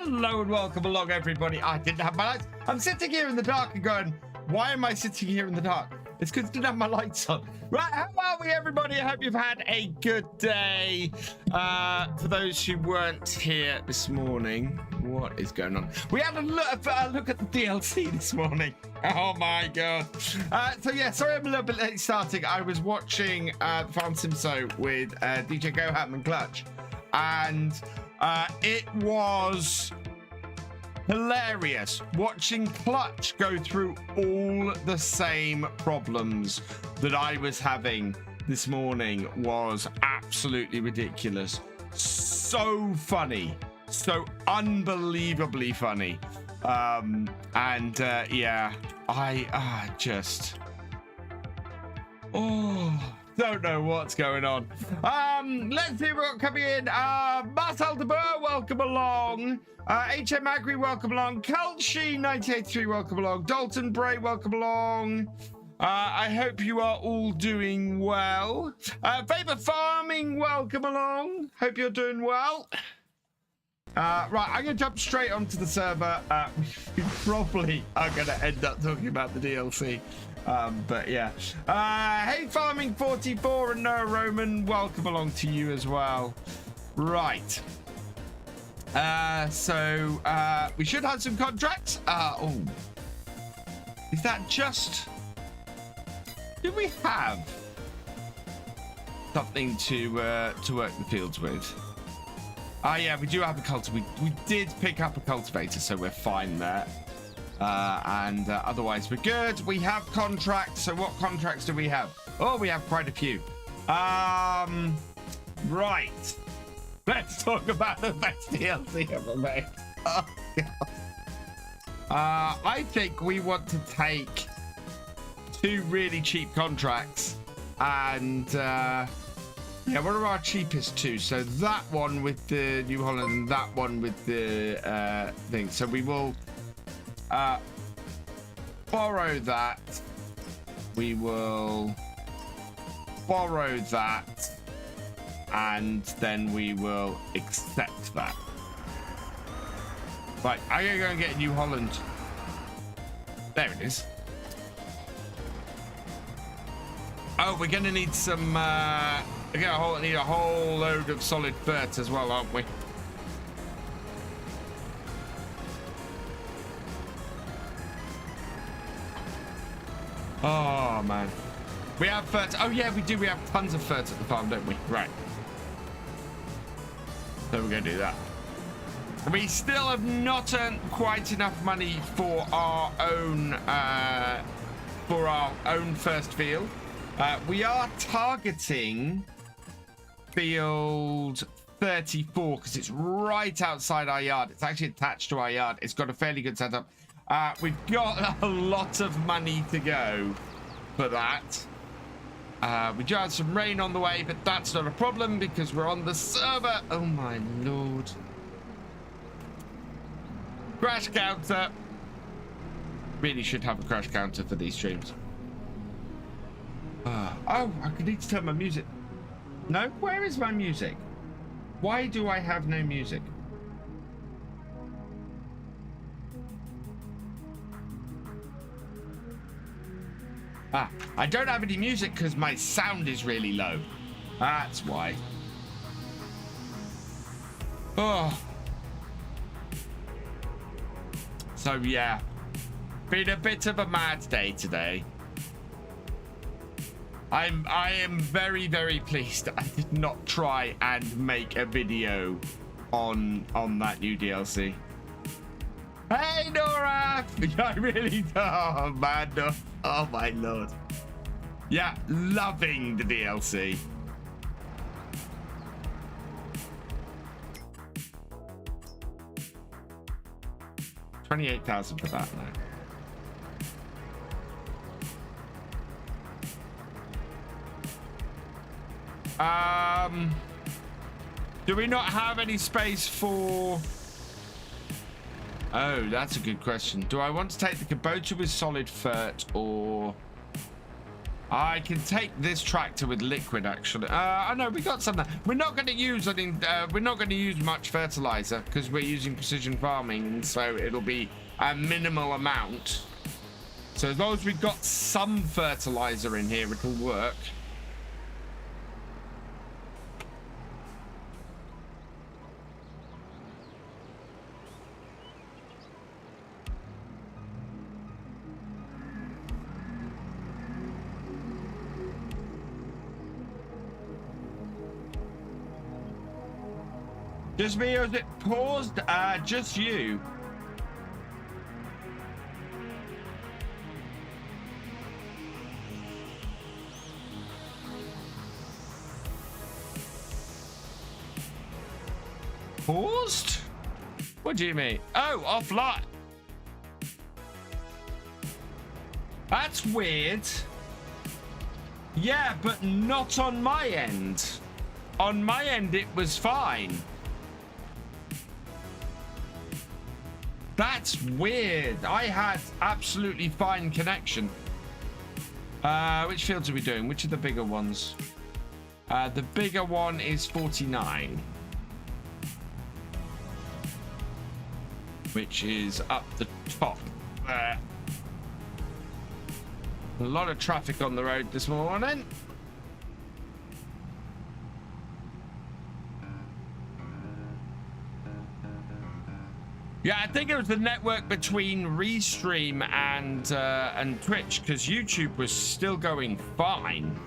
Hello and welcome along, everybody. I didn't have my lights. I'm sitting here in the dark and going, why am I sitting here in the dark? It's because I didn't have my lights on. Right, how are we, everybody? I hope you've had a good day. For those who weren't here this morning, what is going on? We had a look at the DLC this morning. Oh my god. So yeah, sorry I'm a little bit late starting. I was watching Farm Simso with DjGoHam and Clutch, and it was hilarious watching Clutch go through all the same problems that I was having this morning. Was absolutely ridiculous. So funny, so unbelievably funny. Yeah, I just don't know what's going on. Let's see what coming in. Marcel de Boer, welcome along. HM Agri, welcome along. Kelshi 983, welcome along. Dalton Bray, welcome along. I hope you are all doing well. Favor Farming, welcome along. Hope you're doing well. Right, I'm going to jump straight onto the server. We probably are going to end up talking about the DLC. But yeah. Hey, Farming 44 and Noah Roman, welcome along to you as well. Right. So we should have some contracts. Oh, is that just... Do we have something to work the fields with? Yeah, we do have a cultivator. We did pick up a cultivator, so we're fine there. Otherwise we're good. We have contracts. So what contracts do we have? Oh, we have quite a few. Right. Let's talk about the best DLC ever made. Oh, God. I think we want to take 2 really cheap contracts and yeah, what are our cheapest 2? So that one with the New Holland and that one with the thing. So we will borrow that. We will borrow that, and then we will accept that. Right, I'm gonna go and get New Holland. There it is. Oh, we're gonna need some we're gonna need a whole load of solid ferts as well, aren't we? Oh man, we have ferts. Oh yeah, we do. We have tons of ferts at the farm, don't we? Right. So we're gonna do that. We still have not earned quite enough money for our own first field. We are targeting field 34 because it's right outside our yard. It's actually attached to our yard. It's got a fairly good setup. We've got a lot of money to go for that. We do have some rain on the way, but that's not a problem because we're on the server. Oh my lord. Crash counter. Really should have a crash counter for these streams. Oh, I could need to turn my music. No, where is my music? Why do I have no music? I don't have any music because my sound is really low. That's why. Oh. So yeah, been a bit of a mad day today. I am very, very pleased I did not try and make a video on that new DLC. Hey Nora! I really, oh man, no. Oh my lord. Yeah, loving the DLC. $28,000 for that now. Do we not have any space for... Oh, that's a good question. Do I want to take the Kubota with solid fert or... I can take this tractor with liquid, actually. I know we got some. We're not going to use we're not going to use much fertilizer because we're using precision farming, so it'll be a minimal amount. So as long as we've got some fertilizer in here, it'll work. Just me, or is it paused? Just you. Paused? What do you mean? Oh, offline. That's weird. Yeah, but not on my end. On my end, it was fine. That's weird. I had absolutely fine connection. Which fields are we doing? Which are the bigger ones? The bigger one is 49. Which is up the top there. A lot of traffic on the road this morning. Yeah, I think it was the network between Restream and Twitch, because YouTube was still going fine.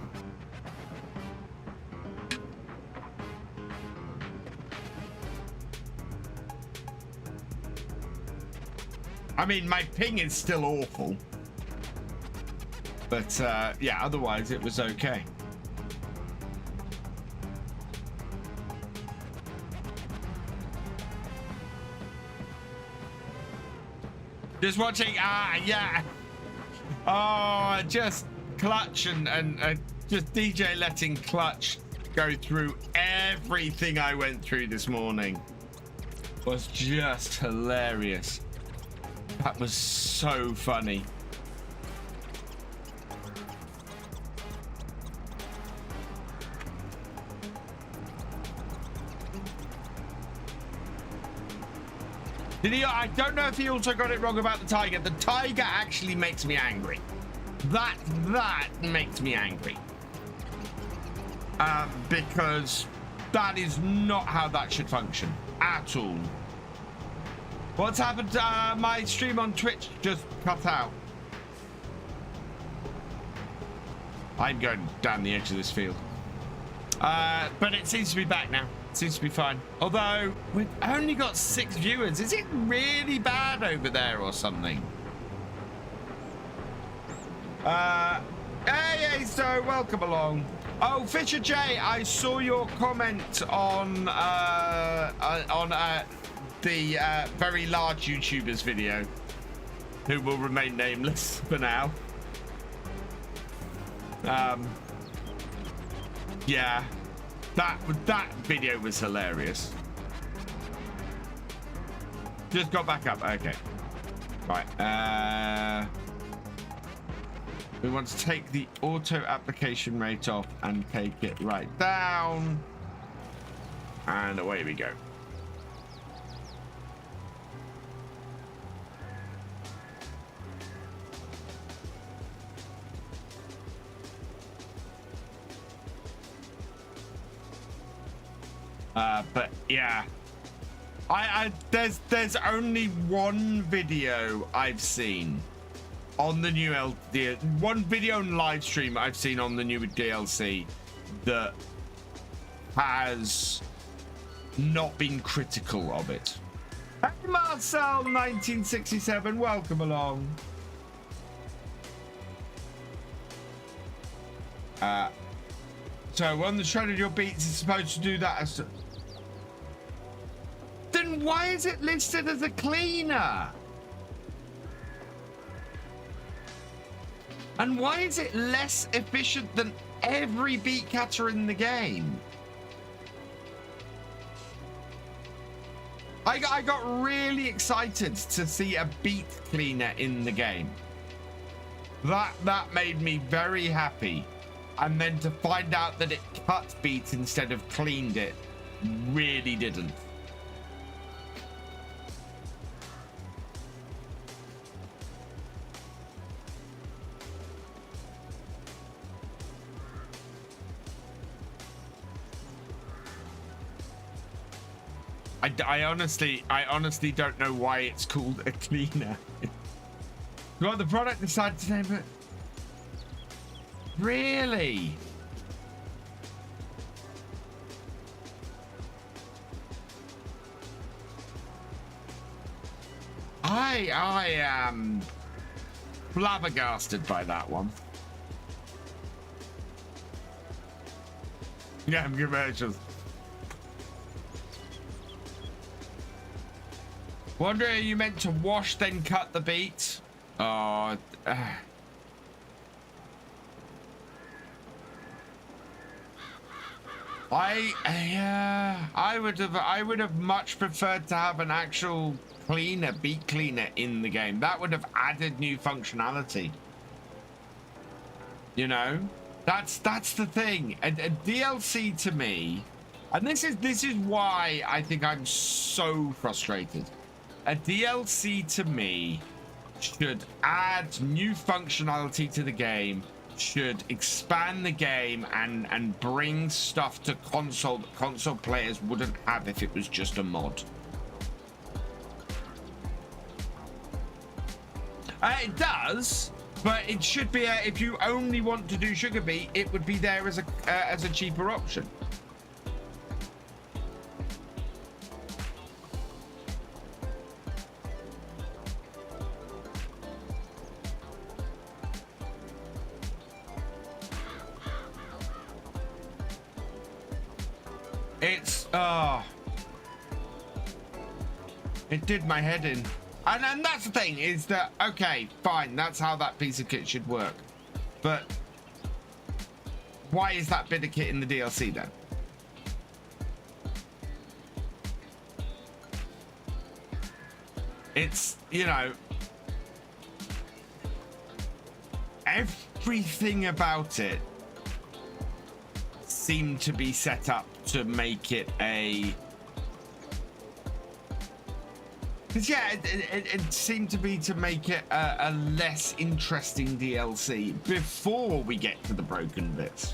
I mean, my ping is still awful, but yeah, otherwise it was okay. Just watching, yeah. Oh, just Clutch and just DJ letting Clutch go through everything I went through this morning was just hilarious. That was so funny. Did he? I don't know if he also got it wrong about the tiger. The tiger actually makes me angry. That makes me angry. Because that is not how that should function at all. What's happened? My stream on Twitch just cut out. I'm going down the edge of this field. But it seems to be back now. Seems to be fine. Although we've only got 6 viewers. Is it really bad over there or something? Hey, so welcome along. Oh, Thefisherj, I saw your comment on the very large YouTuber's video, who will remain nameless for now. Yeah. That video was hilarious. Just got back up. Okay. Right. We want to take the auto application rate off and take it right down. And away we go. But yeah, there's only one video I've seen on the new one video and live stream I've seen on the new DLC that has not been critical of it. Hey, Marcel 1967, welcome along. So on the shredded your beats is supposed to do that as... Then why is it listed as a cleaner? And why is it less efficient than every beat catcher in the game? I got really excited to see a beat cleaner in the game. That made me very happy. And then to find out that it cut beet instead of cleaned it really didn't. I honestly don't know why it's called a cleaner. Well, the product decided to name it. Really? I am flabbergasted by that one. Yeah, commercials. Wonder, are you meant to wash then cut the beet? Oh, I would have much preferred to have an actual cleaner, beet cleaner in the game. That would have added new functionality. You know, that's the thing. A DLC to me, and this is why I think I'm so frustrated. A DLC to me should add new functionality to the game, should expand the game and bring stuff to console that console players wouldn't have if it was just a mod. It does, but it should be if you only want to do sugar beet, it would be there as a cheaper option. It's it did my head in. And that's the thing, is that, okay, fine, that's how that piece of kit should work. But why is that bit of kit in the DLC then? It's, you know, everything about it seemed to be set up to make it a... Because yeah, it seemed to be to make it a less interesting DLC before we get to the broken bits.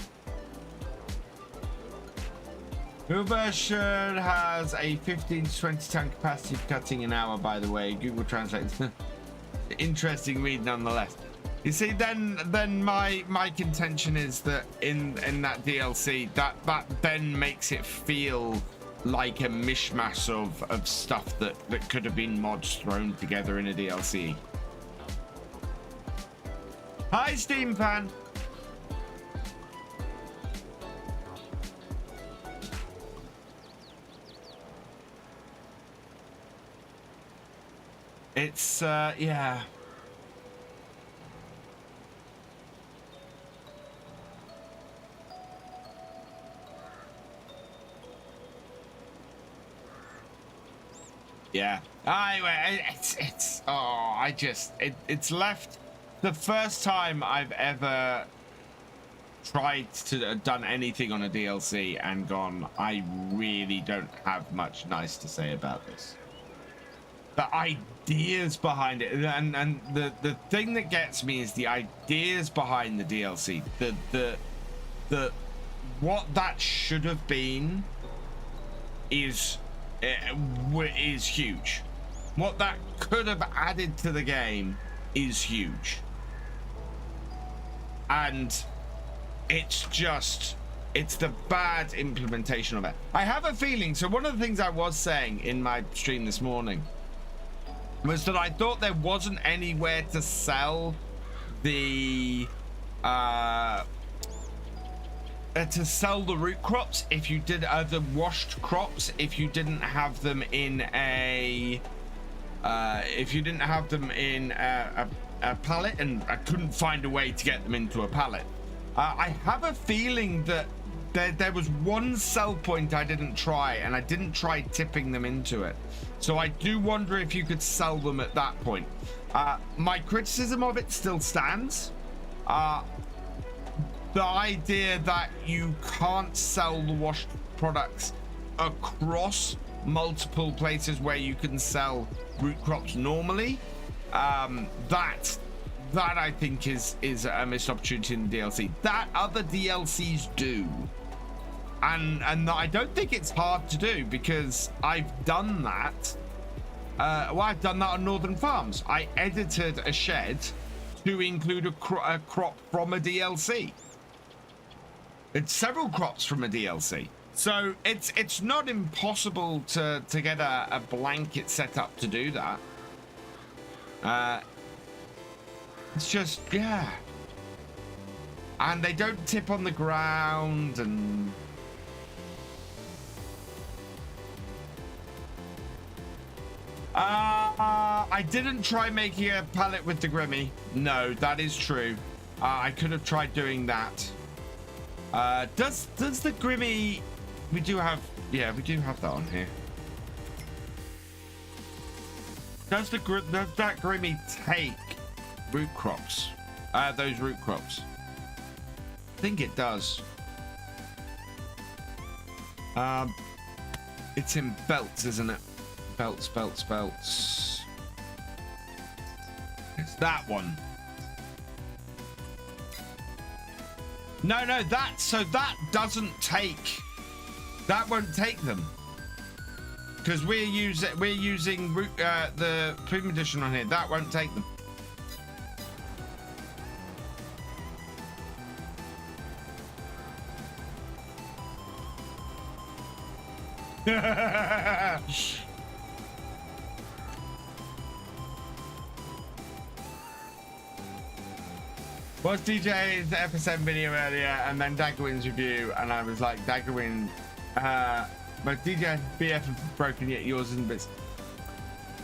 Your version has a 15 to 20 ton capacity for cutting an hour, by the way. Google Translate. Interesting read nonetheless. You see, then my contention is that in that DLC, that then makes it feel like a mishmash of stuff that could have been mods thrown together in a DLC. Hi, Steam fan. It's yeah. Yeah. Anyway, it's oh, it's left the first time I've ever tried to done anything on a DLC and gone, I really don't have much nice to say about this. The ideas behind it, and the thing that gets me is the ideas behind the DLC. The what that should have been is huge. What that could have added to the game is huge, and it's the bad implementation of it. I have a feeling, so one of the things I was saying in my stream this morning was that I thought there wasn't anywhere to sell the root crops if you did the washed crops, if you didn't have them in a pallet, and I couldn't find a way to get them into a pallet. I have a feeling that there was one sell point I didn't try, and I didn't try tipping them into it. So I do wonder if you could sell them at that point. My criticism of it still stands. The idea that you can't sell the washed products across multiple places where you can sell root crops normally, that I think is a missed opportunity in the DLC. That other DLCs do, and I don't think it's hard to do, because I've done that. Well, I've done that on Northern Farms. I edited a shed to include a crop from a DLC. It's several crops from a DLC. So it's not impossible to get a blanket setup to do that. It's just, yeah. And they don't tip on the ground, and I didn't try making a pallet with the Grimmy. No, that is true. I could have tried doing that. Does the Grimmy... We do have that on here. Does that Grimmy take root crops? Those root crops. I think it does. It's in belts, isn't it? Belts. It's that one. No, that doesn't take. That won't take them, because we're using the premium edition on here. That won't take them. Watched DJ's FSM video earlier and then Daggerwin's review, and I was like, Daggerwin, but DJ BF have broken, yet yours isn't.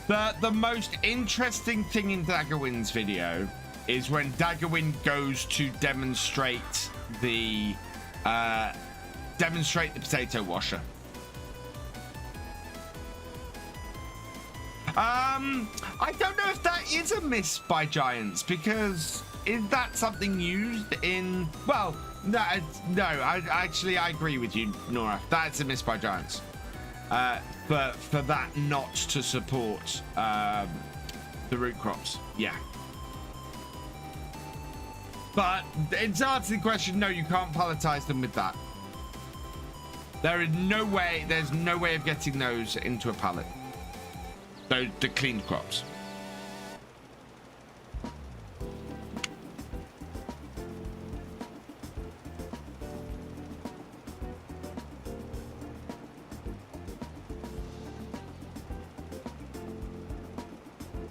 But the most interesting thing in Daggerwin's video is when Daggerwin goes to demonstrate the potato washer. I don't know if that is a miss by Giants, because is that something used in... Well, no, I agree with you, Nora. That's a miss by Giants. But for that not to support the root crops, yeah. But to answer the question, no, you can't palletize them with that. There's no way of getting those into a pallet. The cleaned crops.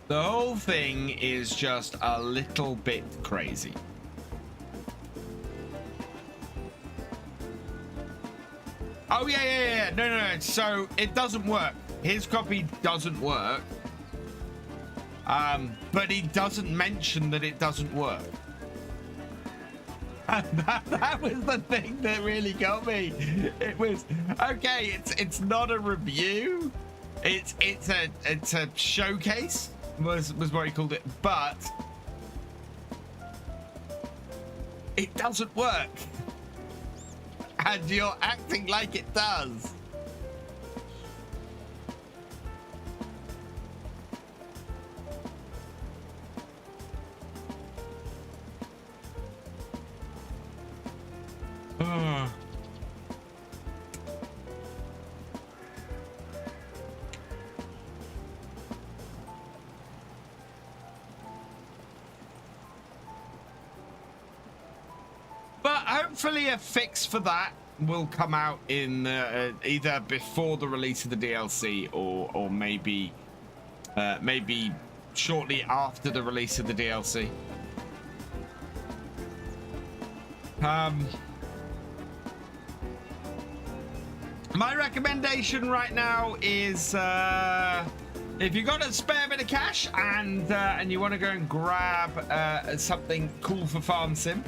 The whole thing is just a little bit crazy. Oh yeah. No. So it doesn't work. His copy doesn't work. But he doesn't mention that it doesn't work. And that was the thing that really got me. It was okay. It's not a review. It's a showcase. Was what he called it. But it doesn't work. And you're acting like it does. But hopefully a fix for that will come out in either before the release of the DLC or maybe shortly after the release of the DLC. My recommendation right now is if you got a spare bit of cash and you want to go and grab something cool for Farm Sim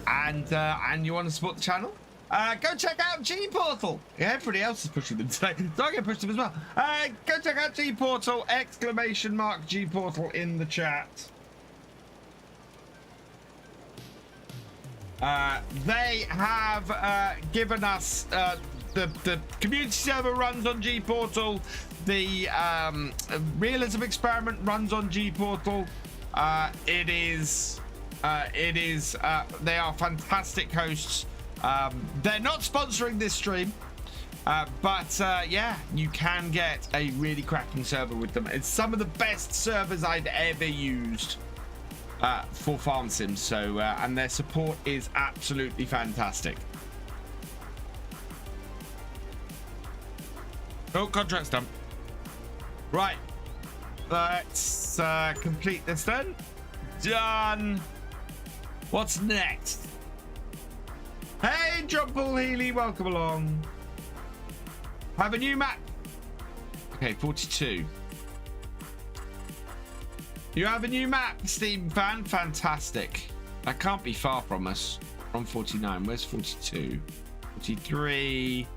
and you want to support the channel, go check out G-Portal. Yeah, everybody else is pushing them today, so I get pushed them as well. Go check out G-Portal, !G-Portal in the chat. They have given us the community server runs on G Portal. The realism experiment runs on G Portal. They are fantastic hosts. They're not sponsoring this stream, but yeah, you can get a really cracking server with them. It's some of the best servers I've ever used for farm sims. So and their support is absolutely fantastic. Oh, contract's done. Right, let's complete this then. Done. What's next? Hey, John Paul Healy, welcome along. Have a new map. Okay, 42. You have a new map, Steam fan. Fantastic. That can't be far from us. From 49. Where's 42? 43.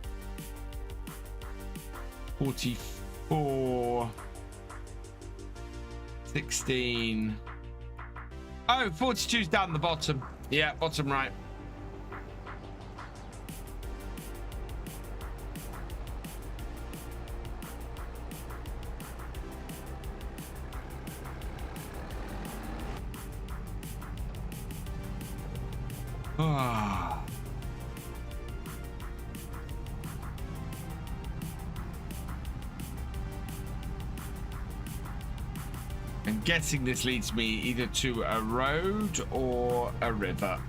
44. 16. Oh, 42's down the bottom. Yeah, bottom right. Ah. I'm guessing this leads me either to a road or a river.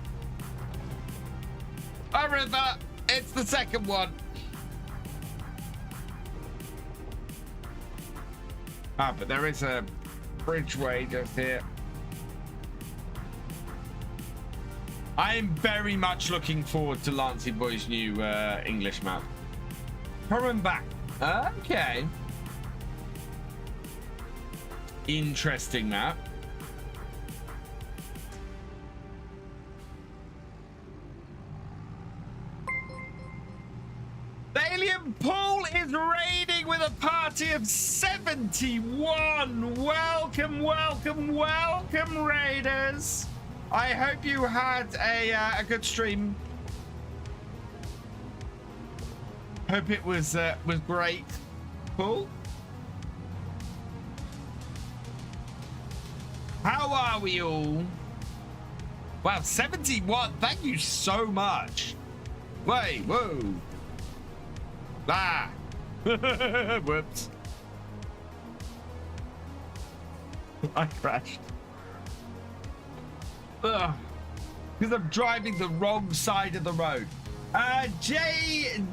A river! It's the second one. Ah, but there is a bridgeway just here. I am very much looking forward to Lancey Boy's new English map. Foreman back. Okay. Interesting map. The alien pool is raiding with a party of 71. Welcome, welcome, welcome, raiders. I hope you had a good stream. Hope it was great. Cool. How are we all? Wow, 71. Thank you so much. Wait, whoa. Ah. Whoops. I crashed. Ugh. Because I'm driving the wrong side of the road. J.D.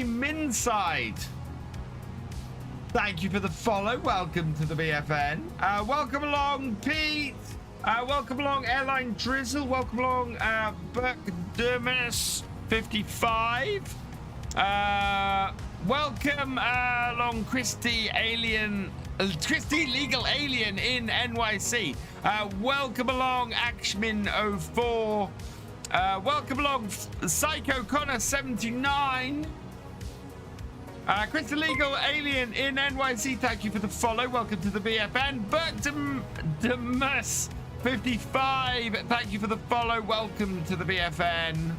Minside. Thank you for the follow. Welcome to the BFN. Welcome along, Pete. Welcome along, Airline Drizzle. Welcome along, Burkdermis 55. Welcome along, Christy Legal Alien in NYC. Welcome along, Axmin 04. Welcome along, Psycho Connor 79. Chris Legal Alien in NYC, thank you for the follow. Welcome to the BFN. Burkdemus 55, thank you for the follow. Welcome to the BFN.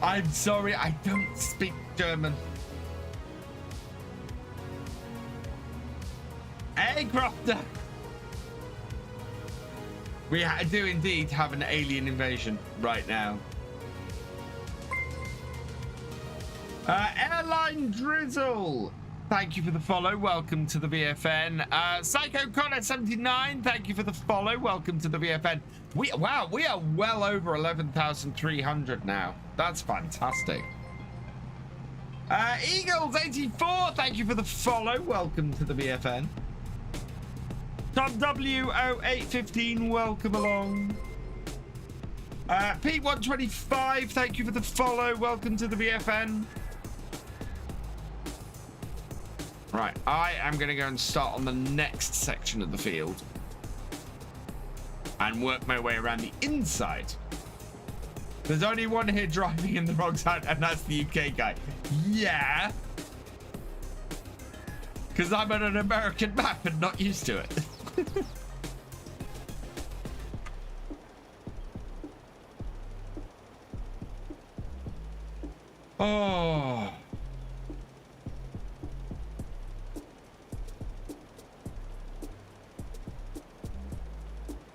I'm sorry, I don't speak German. Hey, Crofter. We do indeed have an alien invasion right now. Airline Drizzle, thank you for the follow. Welcome to the BFN. Psycho Connor 79, thank you for the follow. Welcome to the BFN. Wow, we are well over 11,300 now. That's fantastic. Eagles 84, thank you for the follow. Welcome to the BFN. Tom W0815, welcome along. P125, thank you for the follow. Welcome to the BFN. Right, I am going to go and start on the next section of the field and work my way around the inside. There's only one here driving in the wrong side, and that's the UK guy. Yeah. Because I'm on an American map and not used to it. Oh.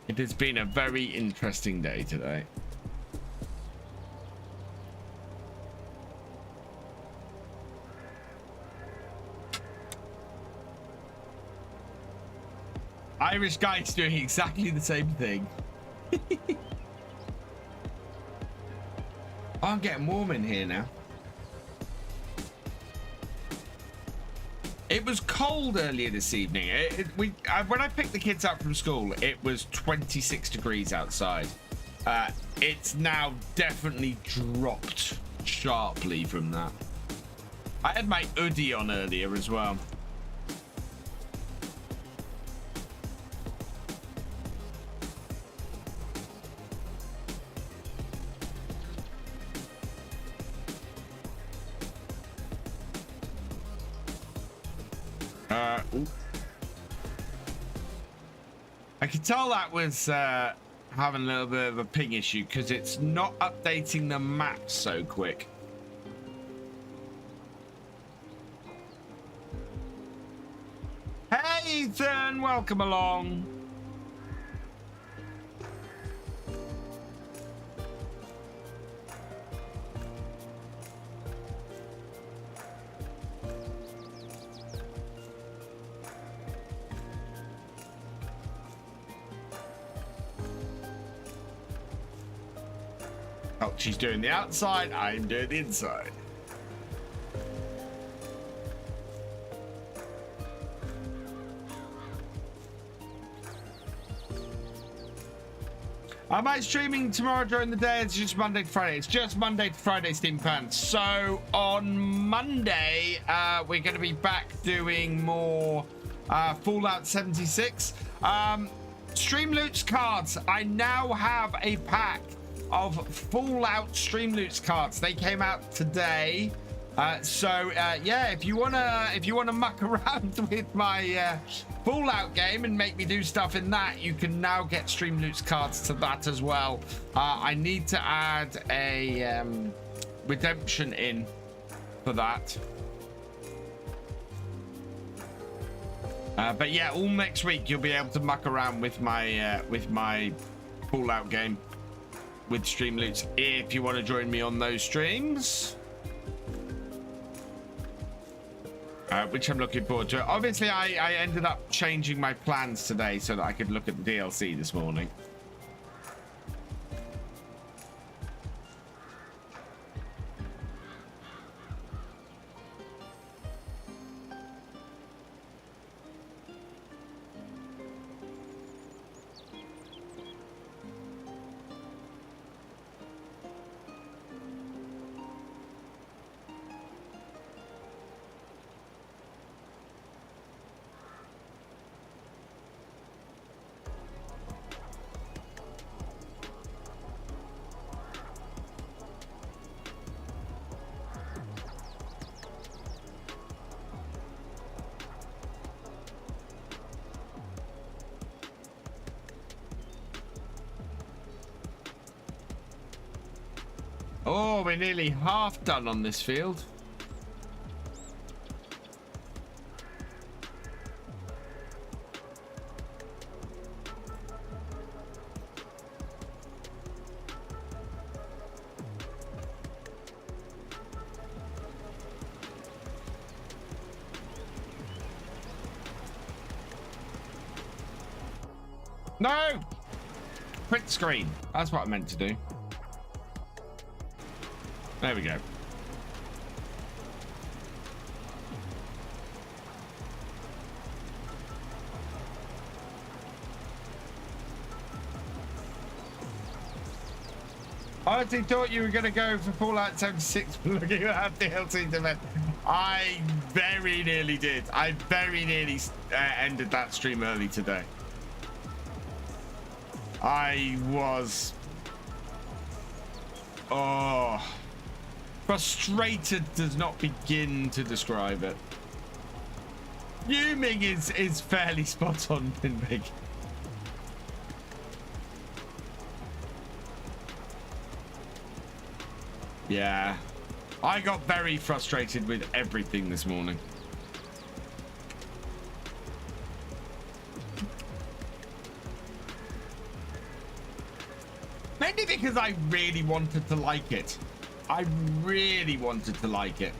It has been a very interesting day today. Irish guy's doing exactly the same thing. Oh, I'm getting warm in here now. It was cold earlier this evening. When I picked the kids up from school, it was 26 degrees outside. It's now definitely dropped sharply from that. I had my hoodie on earlier as well. I could tell that was having a little bit of a ping issue because it's not updating the map so quick. Hey Ethan, welcome along. Oh, she's doing the outside, I'm doing the inside. Am I streaming tomorrow during the day? It's just Monday to Friday. It's just Monday to Friday, Steam fans. So on Monday, we're going to be back doing more Fallout 76. Stream Loots cards. I now have a pack of Fallout Stream Loots cards. They came out today. Yeah, if you wanna muck around with my Fallout game and make me do stuff in that, you can now get Stream Loots cards to that as well. I need to add a redemption in for that. But yeah, all next week you'll be able to muck around with my Fallout game with Stream Loots if you want to join me on those streams. Which I'm looking forward to. Obviously, I ended up changing my plans today so that I could look at the DLC this morning. Oh, we're nearly half done on this field. No! Print screen. That's what I meant to do. There we go. I honestly thought you were going to go for Fallout 76 looking at that DLC event. I very nearly did. I very nearly ended that stream early today. I was... Oh... Frustrated does not begin to describe it. Fuming is fairly spot on, Pinbig. Yeah. I got very frustrated with everything this morning. Mainly because I really wanted to like it. I really wanted to like it.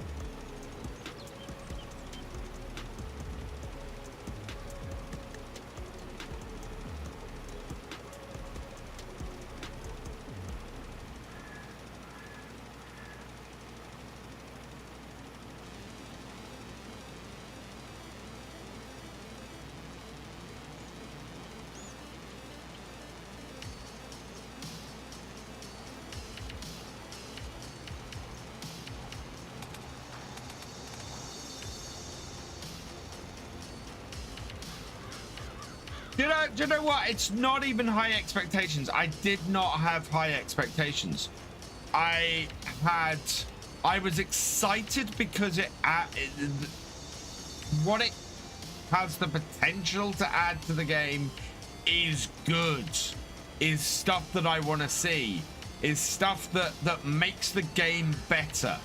Do you know what? It's not even high expectations. I did not have high expectations. I was excited because what it has the potential to add to the game is good, is stuff that I want to see, is stuff that makes the game better.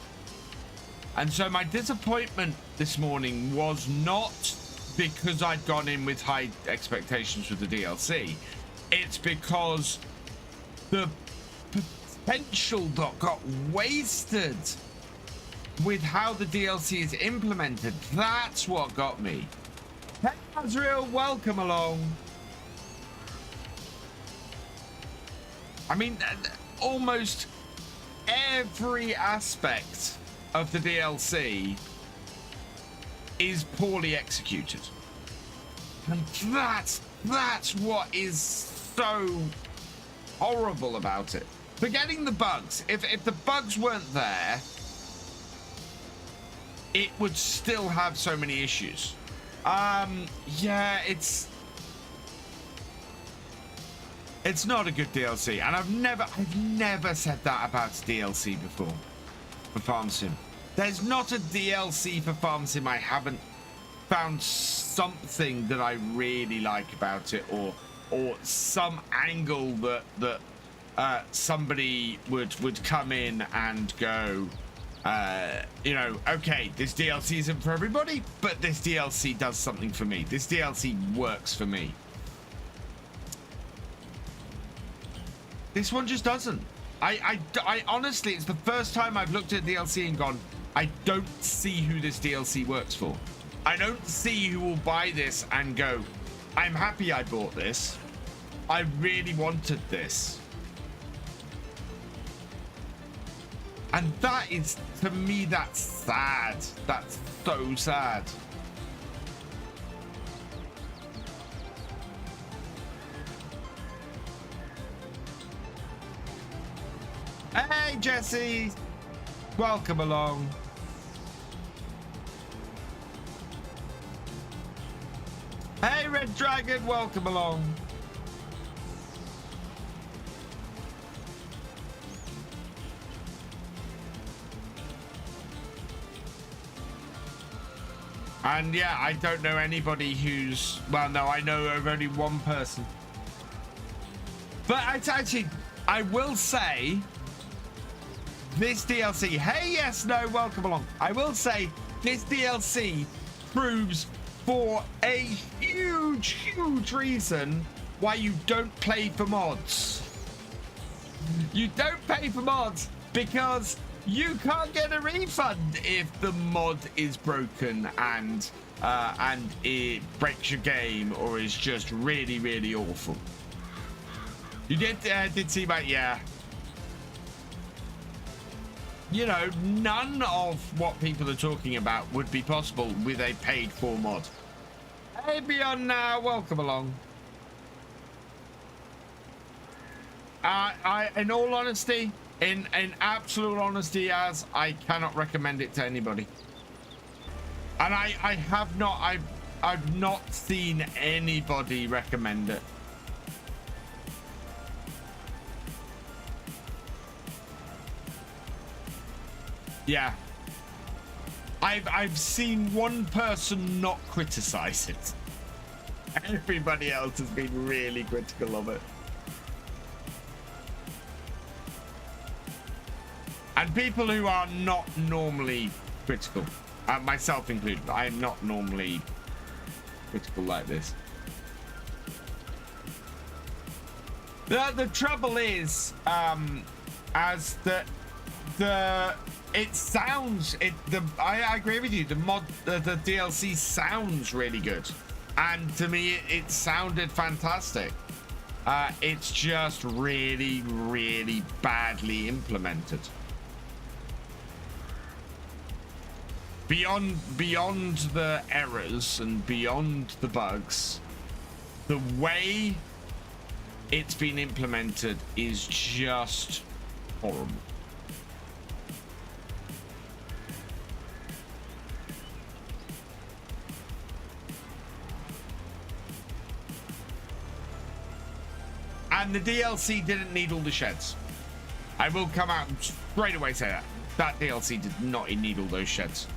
And so my disappointment this morning was not because I'd gone in with high expectations with the DLC. It's because the potential that got wasted with how the DLC is implemented. That's what got me. Hey, Azrael, welcome along. I mean, almost every aspect of the DLC is poorly executed, and that's what is so horrible about it. Forgetting the bugs, if the bugs weren't there, it would still have so many issues. Yeah, it's not a good DLC, and I've never said that about DLC before for Farm Sim. There's not a DLC for Farm Sim I haven't found something that I really like about it, or some angle that somebody would come in and go, you know, okay, this DLC isn't for everybody, but this DLC does something for me. This DLC works for me. This one just doesn't. I honestly, it's the first time I've looked at DLC and gone, I don't see who this DLC works for. I don't see who will buy this and go, I'm happy I bought this. I really wanted this. And that is, to me, that's sad. That's so sad. Hey, Jesse. Welcome along. Hey, Red Dragon. Welcome along. And yeah, I don't know anybody who's, well, no, I know of only one person. But it's actually, I will say, this DLC, hey, yes, no, welcome along. I will say this DLC proves for a huge reason why you don't play for mods. You don't pay for mods because you can't get a refund if the mod is broken and it breaks your game or is just really awful. You did see that, yeah. You know, none of what people are talking about would be possible with a paid for mod. Hey, Beyond Now, welcome along. In all honesty, in absolute honesty, as I cannot recommend it to anybody. And I've not seen anybody recommend it. Yeah, I've seen one person not criticize it. Everybody else has been really critical of it. And people who are not normally critical, myself included, I am not normally critical like this. The trouble is, as it sounds, I agree with you, the DLC sounds really good. And to me, it sounded fantastic. It's just really, really badly implemented. Beyond the errors and beyond the bugs, the way it's been implemented is just horrible. And the DLC didn't need all the sheds. I will come out and straight away say that. That DLC did not need all those sheds.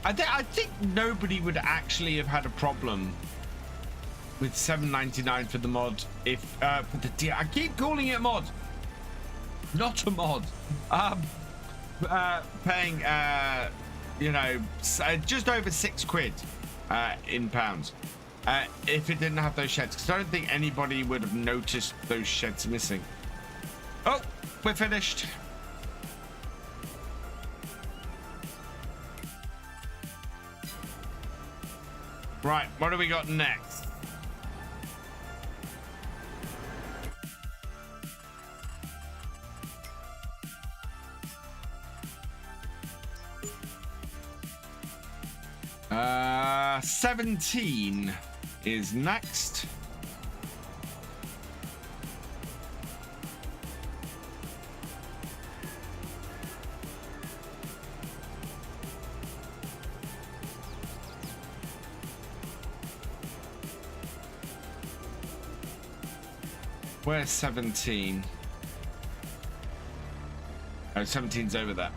I think nobody would actually have had a problem with $7.99 for the mod if for the deal. I keep calling it a mod, not a mod. Paying you know, just over £6 in pounds if it didn't have those sheds, because I don't think anybody would have noticed those sheds missing. Oh, we're finished. Right, what do we got next? Uh, 17 is next. Where's 17? Oh, 17's over there.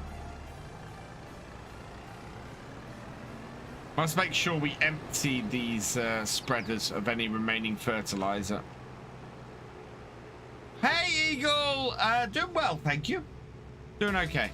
Must make sure we empty these spreaders of any remaining fertilizer. Hey, Eagle! Doing well, thank you. Doing okay.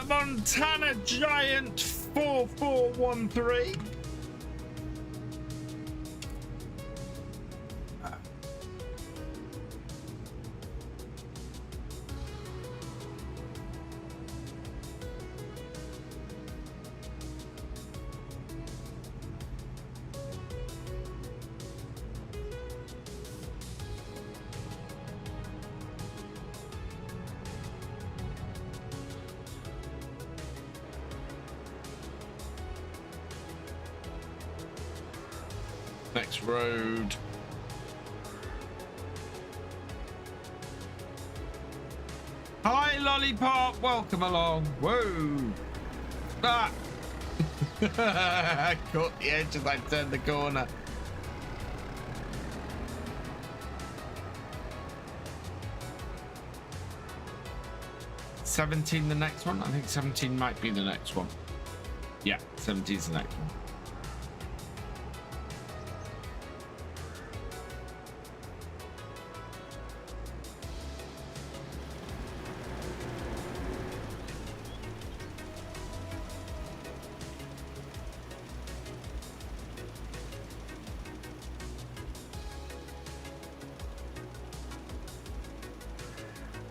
Montana Giant 4413. Next road. Hi, Lollipop. Welcome along. Whoa. Ah. I caught the edge as I turned the corner. $17 the next one? I think 17 might be the next one. Yeah, 17 is the next one.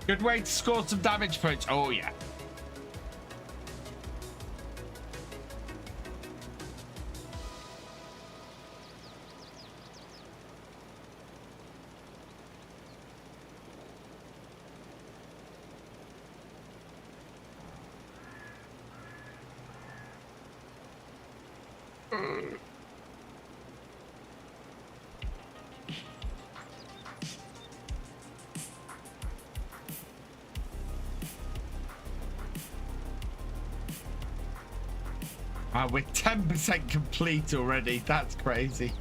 Good way to score some damage points. Oh, yeah. We're 10% complete already. That's crazy.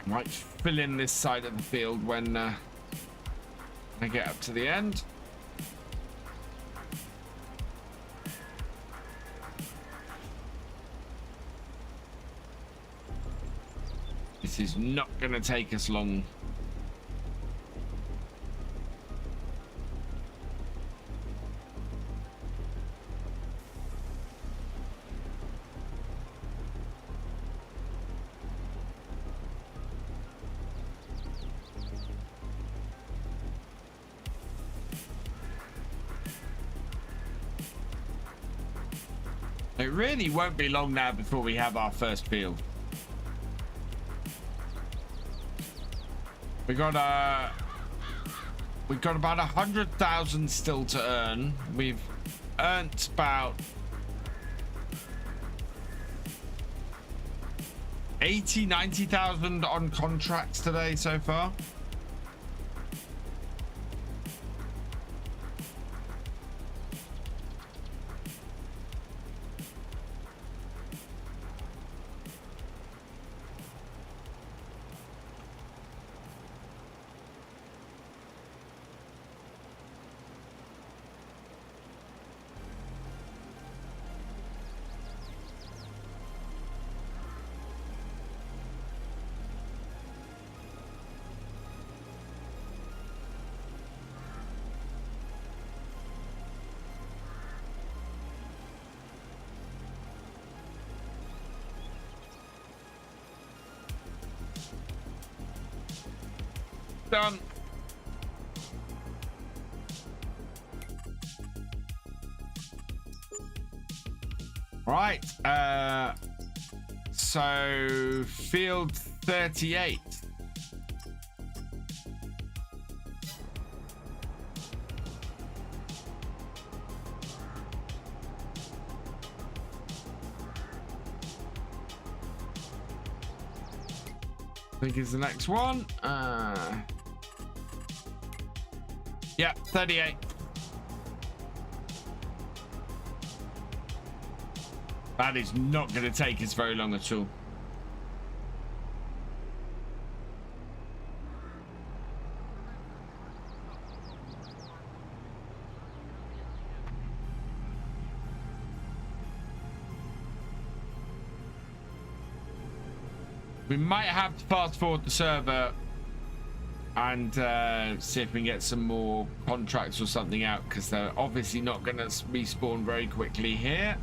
Might fill in this side of the field when I get up to the end. This is not going to take us long. It really won't be long now before we have our first field. We got about 100,000 still to earn. We've earned about 90,000 on contracts today so far. Done. Right. So field 38. I think is the next one. Yeah, 38. That is not going to take us very long at all. We might have to fast forward the server and see if we can get some more contracts or something out, because they're obviously not going to respawn very quickly here.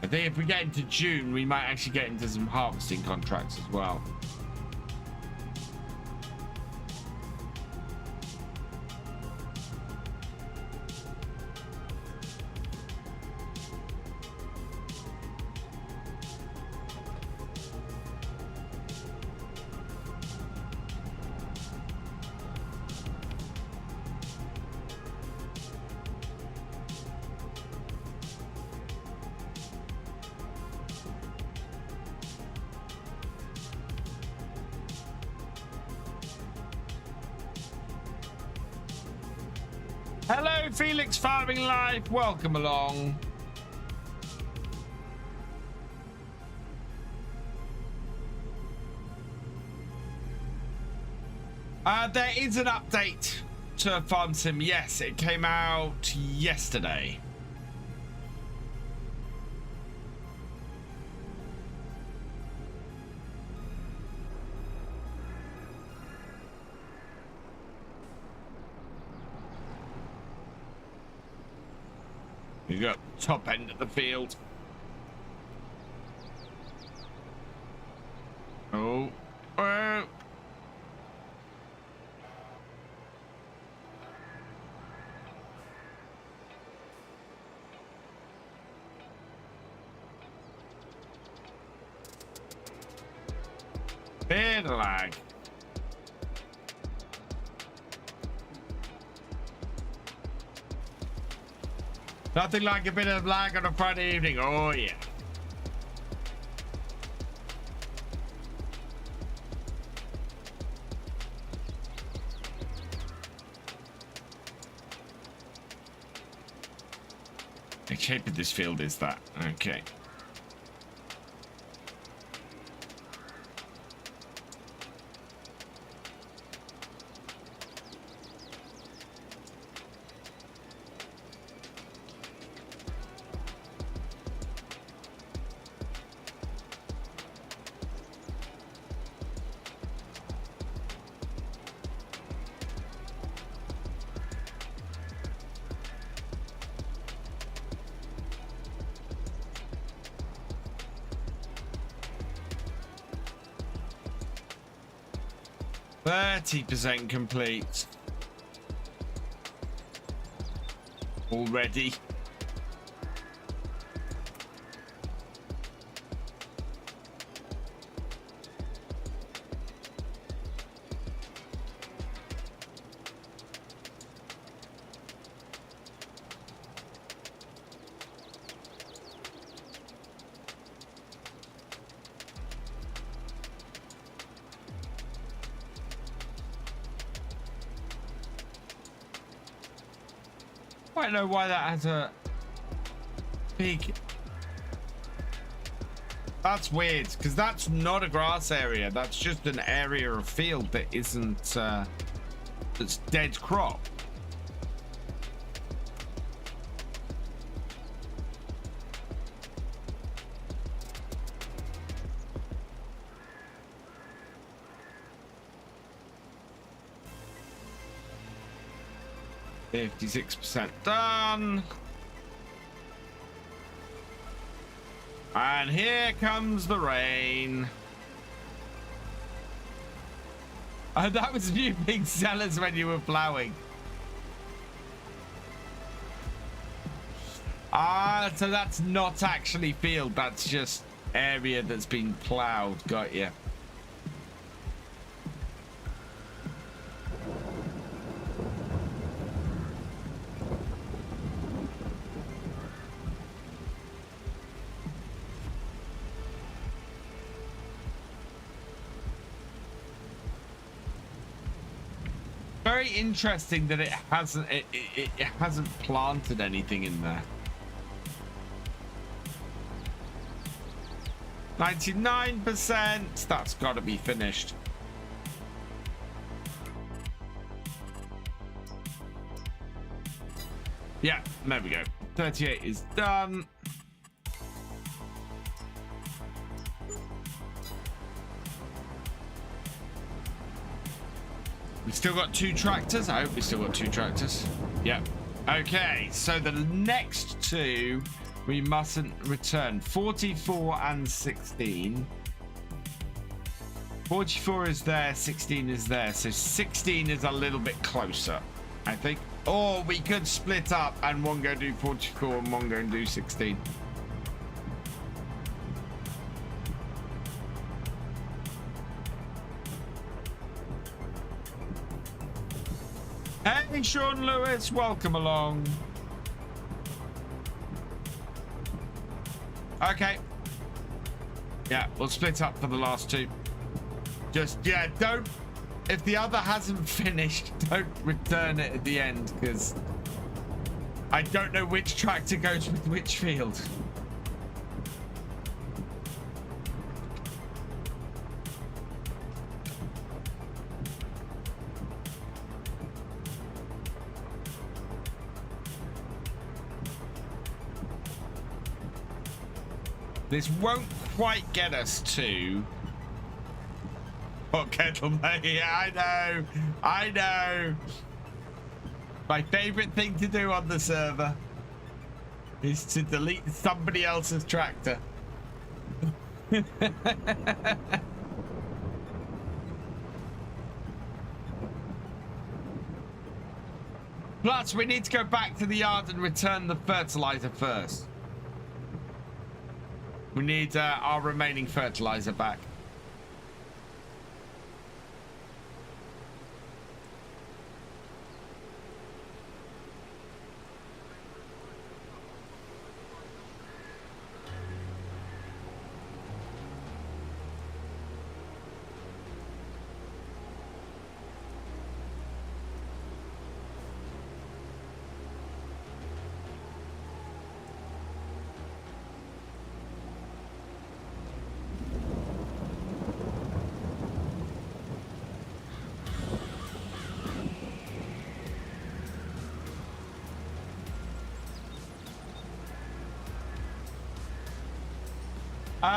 I think if we get into June, we might actually get into some harvesting contracts as well. Hello, Felix Farming Life. Welcome along. There is an update to Farm Sim. Yes, it came out yesterday. You got top end of the field. Oh. Bit of lag. Nothing like a bit of lag on a Friday evening. Oh, yeah. The shape of this field is that. Okay. %30 complete already. I don't know why that has a big... That's weird, because that's not a grass area. That's just an area of field that isn't... that's dead crop. %56 done. And here comes the rain. Oh, that was you big sellers when you were plowing. Ah, so that's not actually field. That's just area that's been plowed. Got you. Very interesting that it hasn't planted anything in there. 99%. That's got to be finished. Yeah, there we go. 38 is done. We still got 2 tractors. I hope we still got 2 tractors. Yep. Okay, so the next 2 we mustn't return. 44 and 16. 44 is there, 16 is there. So 16 is a little bit closer, I think. Or we could split up and one go do 44 and one go and do 16. Hey, Sean Lewis, welcome along. Okay. Yeah, we'll split up for the last 2. Just, yeah, don't... If the other hasn't finished, don't return it at the end, because I don't know which tractor goes with which field. This won't quite get us to hot kettle. Yeah, I know. My favorite thing to do on the server is to delete somebody else's tractor. Plus, we need to go back to the yard and return the fertilizer first. We need our remaining fertilizer back.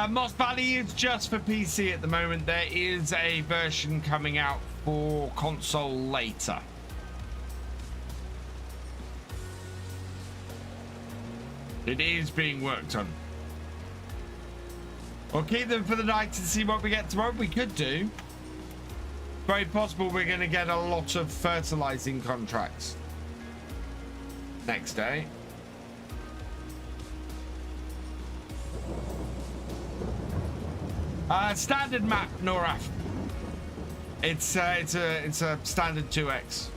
Moss Valley is just for PC at the moment. There is a version coming out for console later. It is being worked on. We'll keep them for the night to see what we get tomorrow. We could do. Very possible we're going to get a lot of fertilizing contracts next day. Standard map, Noraf. It's a standard 2x.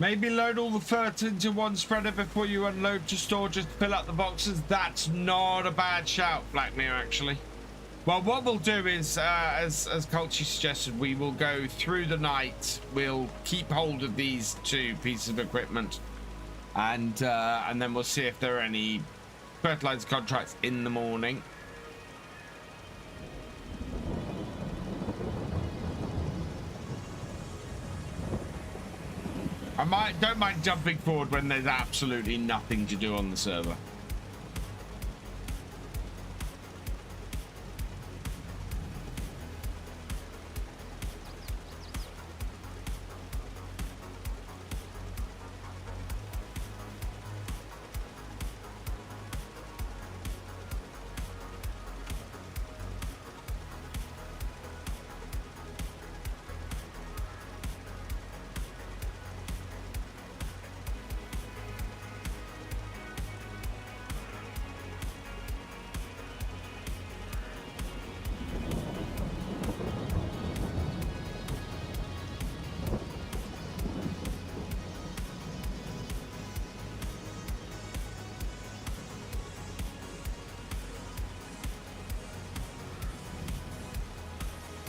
Maybe load all the fert into one spreader before you unload to store, just to fill up the boxes. That's not a bad shout, Blackmere, actually. Well, what we'll do is, as Culture suggested, we will go through the night. We'll keep hold of these two pieces of equipment, and then we'll see if there are any fertilizer contracts in the morning. Don't mind jumping forward when there's absolutely nothing to do on the server.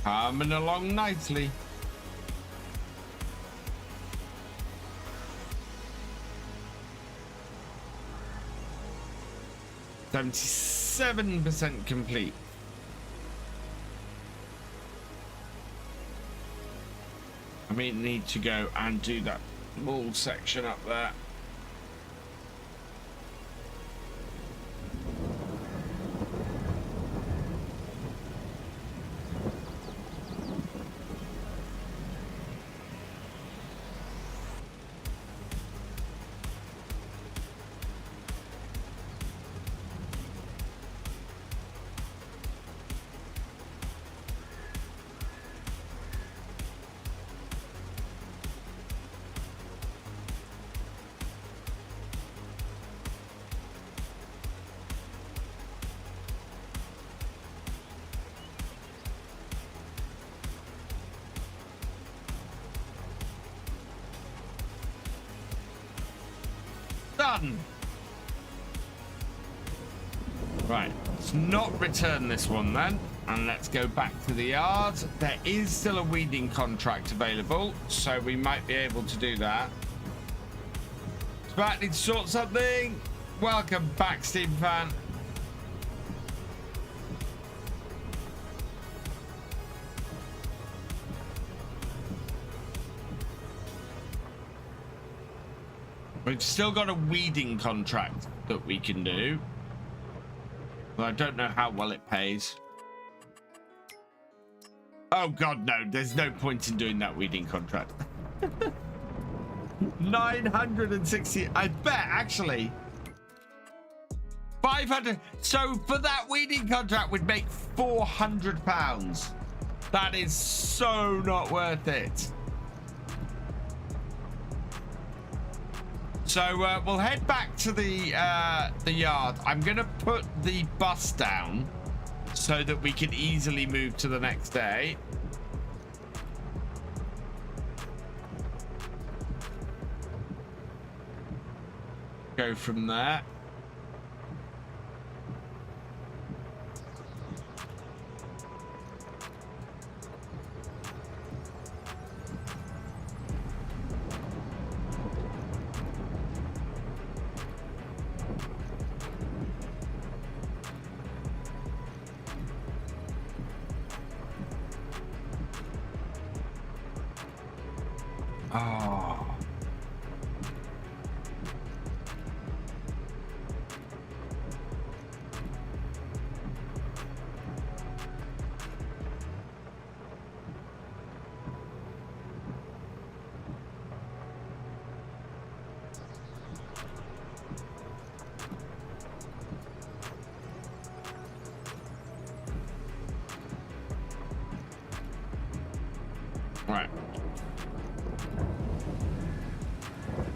Coming along nicely. %77 complete. I may need to go and do that wall section up there. done. Right, let's not return this one then. And let's go back to the yard. There is still a weeding contract available, so we might be able to do that. Spat, need to sort something. Welcome back, Steam fan. We've still got a weeding contract that we can do. But I don't know how well it pays. Oh God, no, there's no point in doing that weeding contract. 960, I bet actually. 500, so for that weeding contract we'd make £400. That is so not worth it. So we'll head back to the yard. I'm gonna put the bus down so that we can easily move to the next day. Go from there. Oh. Right.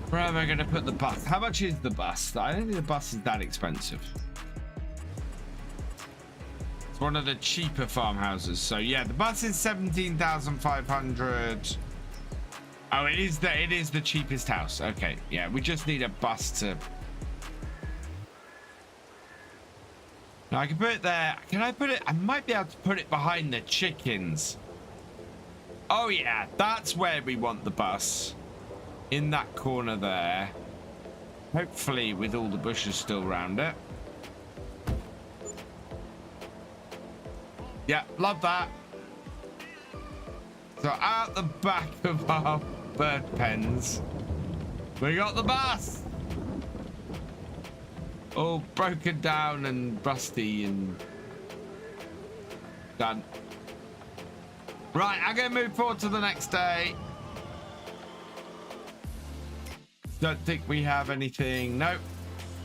Where am I going to put the bus? How much is the bus? I don't think the bus is that expensive. It's one of the cheaper farmhouses. So yeah, the bus is 17,500. Oh, it is the cheapest house. Okay, yeah, we just need a bus to. Now I can put it there. Can I put it? I might be able to put it behind the chickens. Oh yeah, that's where we want the bus. In that corner there. Hopefully with all the bushes still around it. Yeah, love that. So out the back of our bird pens, we got the bus. All broken down and rusty and done. Right, I'm going to move forward to the next day. Don't think we have anything. Nope.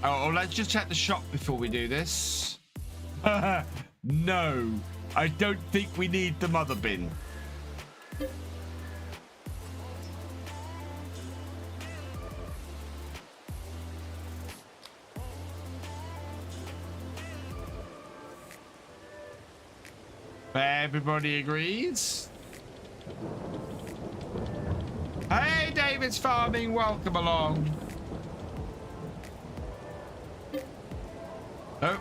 Oh, let's just check the shop before we do this. No, I don't think we need the mother bin. Everybody agrees. Hey, David's Farming, welcome along. Oh,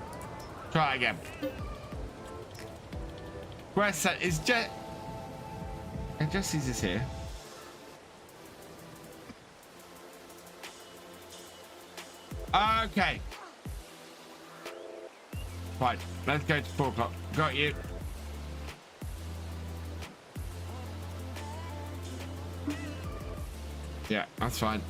try again. Where's that? Is Jesse's is here. Okay. Right, let's go to 4 o'clock. Got you. Yeah, that's fine.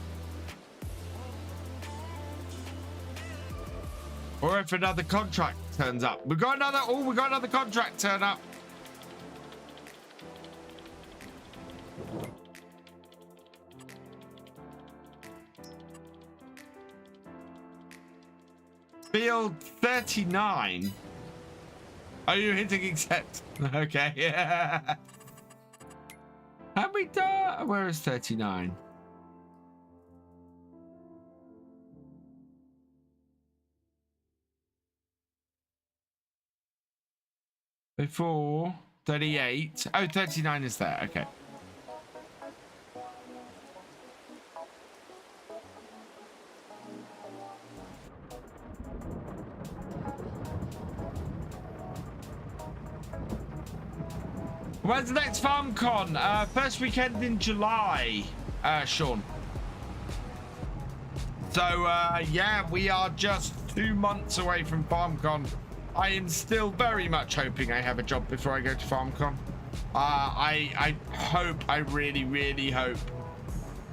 Or if another contract turns up. We got another contract turn up. Field 39. Are you hitting accept? Okay, yeah. Have we done? Where is 39? Before 38. Oh, 39 is there. Okay. When's the next FarmCon? First weekend in July, Sean. So, yeah, we are just 2 months away from FarmCon. I am still very much hoping I have a job before I go to FarmCon. I hope, I really, really hope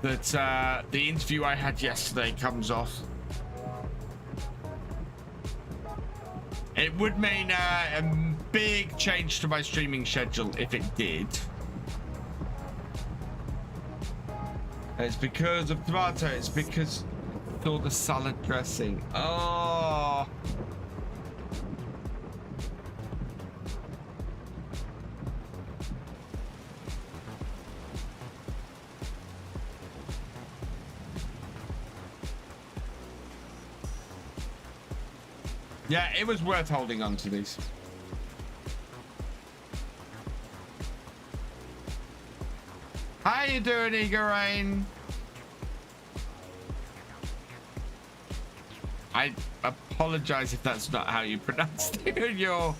that the interview I had yesterday comes off. It would mean a big change to my streaming schedule if it did. It's because of tomato. It's because of all the salad dressing. Oh. Yeah, it was worth holding on to these. How you doing, Igarain? I apologize if that's not how you pronounce it. Your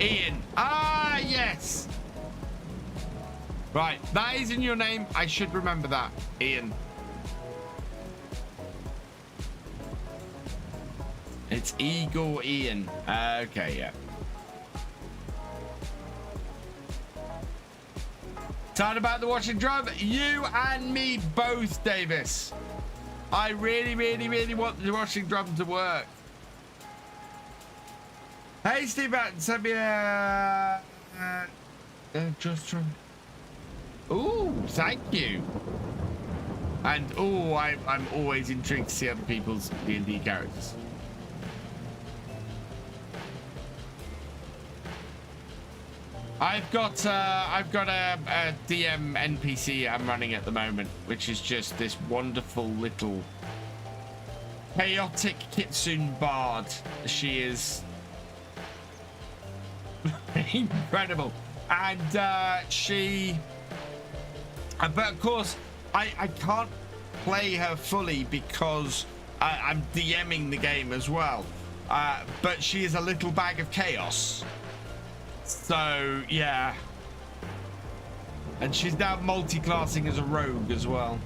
Ian. Ah, yes. Right, that is in your name. I should remember that, Ian. It's Igor Ian. Okay, yeah. Tired about the washing drum? You and me both, Davis. I really, really, really want the washing drum to work. Hey, Steve, send me a... just trying... Ooh, thank you. And oh, I'm always intrigued to see other people's D&D characters. I've got a DM NPC I'm running at the moment, which is just this wonderful little chaotic kitsune bard. She is incredible, and she. But of course, I can't play her fully because I'm DMing the game as well. But she is a little bag of chaos. So, yeah. And she's now multi-classing as a rogue as well.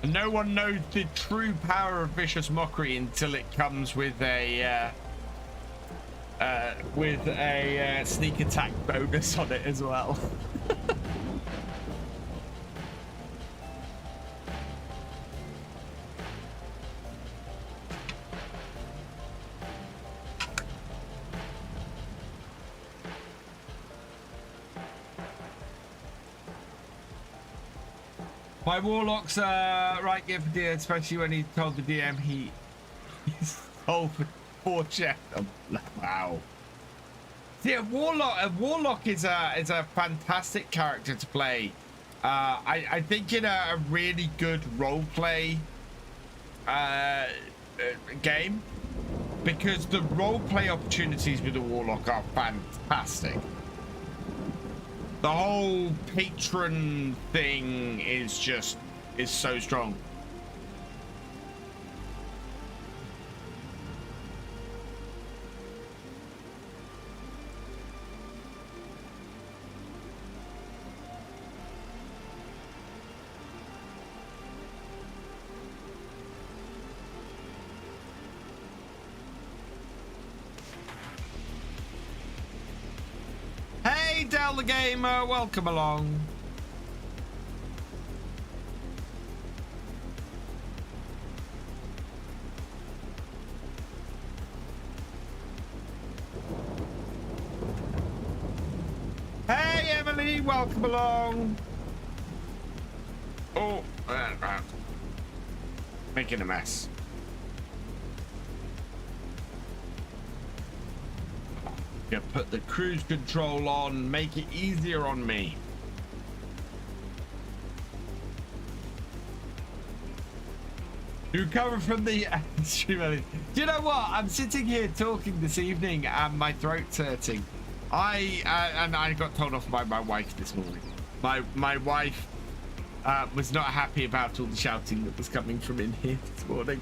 No one knows the true power of vicious mockery until it comes with a sneak attack bonus on it as well. My warlock's right here for dear, especially when he told the DM he sold for 4 chests. Wow. See, a warlock is a fantastic character to play. I think in a really good role play game, because the role play opportunities with a warlock are fantastic. The whole patron thing is so strong. Dell the Gamer, welcome along. Hey Emily, welcome along. Oh, making a mess. You put the cruise control on, make it easier on me. You recover from the stream. Do you know what? I'm sitting here talking this evening and my throat's hurting. And I got told off by my wife this morning. My wife was not happy about all the shouting that was coming from in here this morning.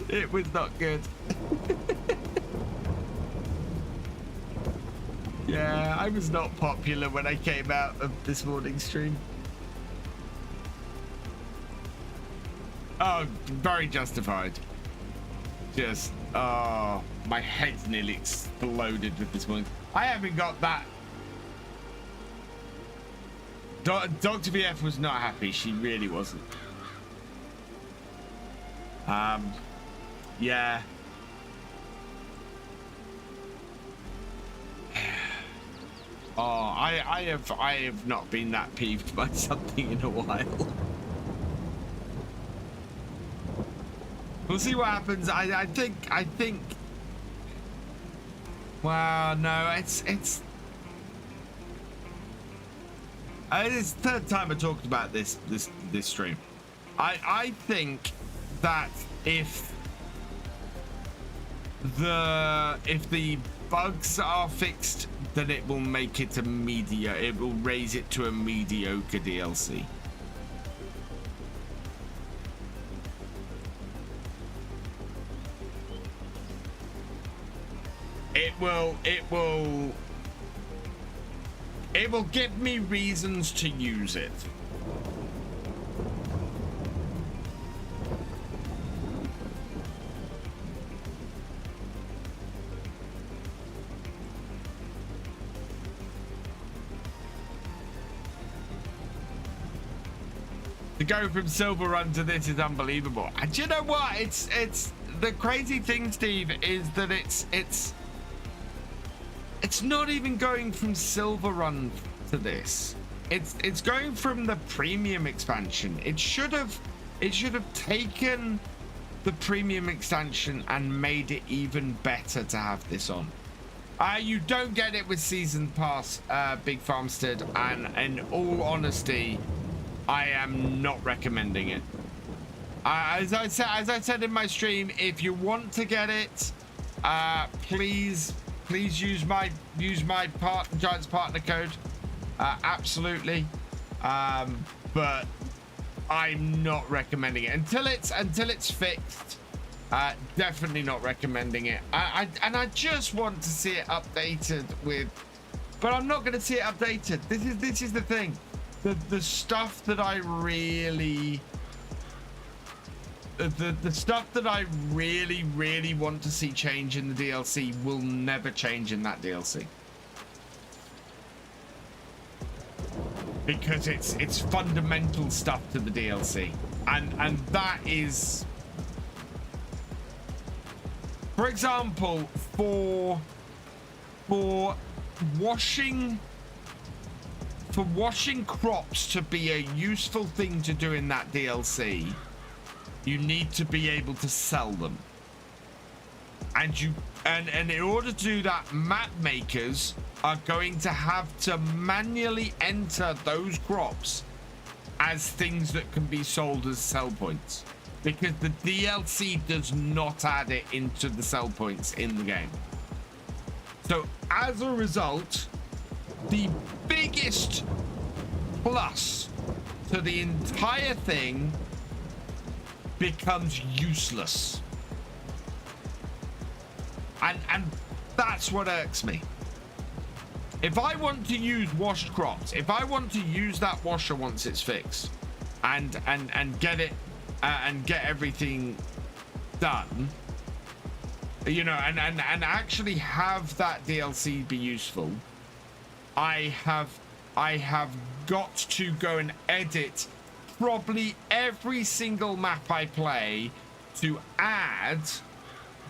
It was not good. Yeah, I was not popular when I came out of this morning's stream. Oh, very justified. Just, oh, my head's nearly exploded with this morning. I haven't got that. Dr. VF was not happy. She really wasn't. Yeah. Oh, I have not been that peeved by something in a while. We'll see what happens. I think. Well, no, it's the third time I talked about this stream. I think that if the bugs are fixed, then it will make it a it will raise it to a mediocre DLC. It will give me reasons to use it. To go from Silver Run to this is unbelievable. And do you know what? It's the crazy thing, Steve, is that it's not even going from Silver Run to this. It's going from the premium expansion. It should have taken the premium expansion and made it even better to have this on. You don't get it with Season Pass, Big Farmstead, and in all honesty, I am not recommending it. As I said in my stream, if you want to get it, please use my Giants partner code. Absolutely, but I'm not recommending it until it's fixed. Definitely not recommending it. And I just want to see it updated with, but I'm not going to see it updated. This is the thing. The stuff that I really the stuff that I really want to see change in the DLC will never change in that DLC, because it's fundamental stuff to the DLC, and that is, for example, for washing crops to be a useful thing to do in that DLC, you need to be able to sell them. And in order to do that, map makers are going to have to manually enter those crops as things that can be sold as sell points, because the DLC does not add it into the sell points in the game. So as a result, the biggest plus to the entire thing becomes useless, and that's what irks me. If I want to use washed crops, if I want to use that washer once it's fixed and get it and get everything done, you know, and actually have that DLC be useful, I have got to go and edit probably every single map I play to add